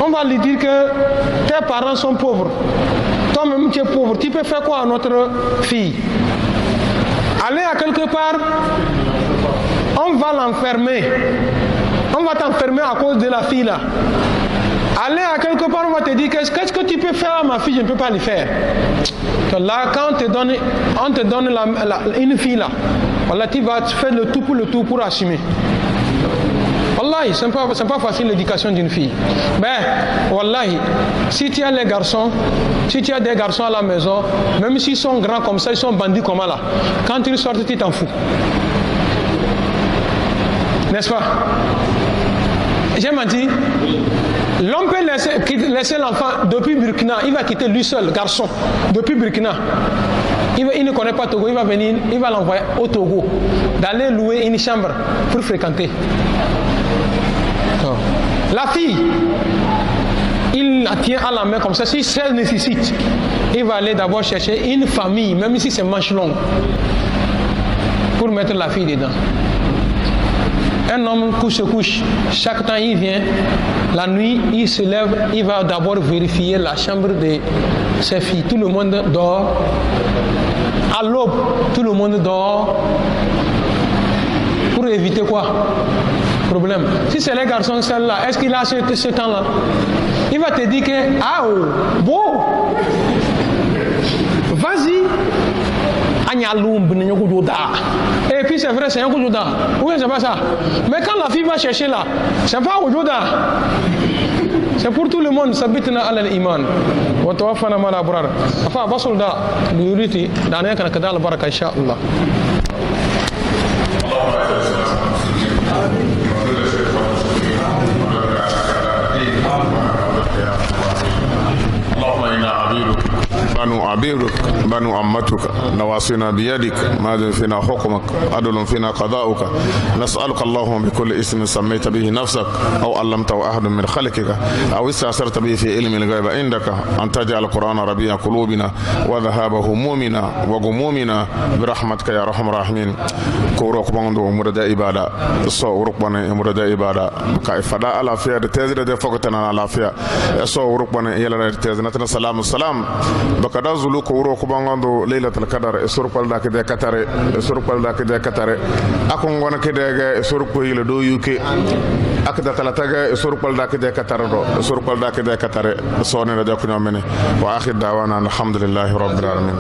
on va lui dire que tes parents sont pauvres. Toi-même tu es pauvre, tu peux faire quoi à notre fille? Aller à quelque part, on va l'enfermer. On va t'enfermer à cause de la fille là. Aller à quelque part, on va te dire qu'est-ce que tu peux faire à ma fille, je ne peux pas le faire. Là, quand on te donne une fille là, voilà, tu vas faire le tout pour assumer. Wallahi, c'est pas facile l'éducation d'une fille. Ben, wallahi, si tu as les garçons, si tu as des garçons à la maison, même s'ils sont grands comme ça, ils sont bandits comme là, quand ils sortent, tu t'en fous. N'est-ce pas? J'ai menti. L'homme peut laisser l'enfant depuis Burkina, il va quitter lui seul, garçon, depuis Burkina. Il ne connaît pas Togo, il va venir, il va l'envoyer au Togo, d'aller louer une chambre pour fréquenter. La fille, il la tient à la main comme ça, si elle nécessite, il va aller d'abord chercher une famille, même si c'est manche longue, pour mettre la fille dedans. Un homme se couche, chaque temps il vient, la nuit il se lève, il va d'abord vérifier la chambre de ses filles. Tout le monde dort. À l'aube, tout le monde dort. Pour éviter quoi? Problème. Si c'est les garçons celle-là, est-ce qu'il a ce temps-là? Il va te dire que, ah oh, beau, vas-y. Et puis c'est vrai, c'est un coup de dent. Oui, c'est pas ça. Mais quand la fille va chercher là, c'est pas un coup de dent. C'est pour tout le monde. Sabitna ala l'iman. Wa tawaffana ma l'abrar. Enfin, basul da l'uriti dana kana kadal baraka insha Allah. بنو عبيدك بنو عمتك نواصينا بيدك ماذا فينا حكمك عدل فينا قضاؤك نسألك اللهم بكل اسم سميت به نفسك أو علمته أحد من خلقك أو استأثرت به في علم الغيب عندك أن تجعل القرآن ربيع قلوبنا وذهاب همومنا وغمومنا برحمتك يا أرحم الراحمين كوروك باندو مردا إبادة سو ركبنا مردا إبادة كيفدا على فيا تزيد فوقتنا على فيا سو ركبنا يلا تزيد سلام السلام bakada zulu ko wuro ko bangando laylatul qadar e surpal da kede katare akon gona kede ga e surpo yile do yuke akda kala taga e surpal da kede katare do surpal da kede katare sone da ko nyamene wa akhir dawana alhamdulillahi rabbil alamin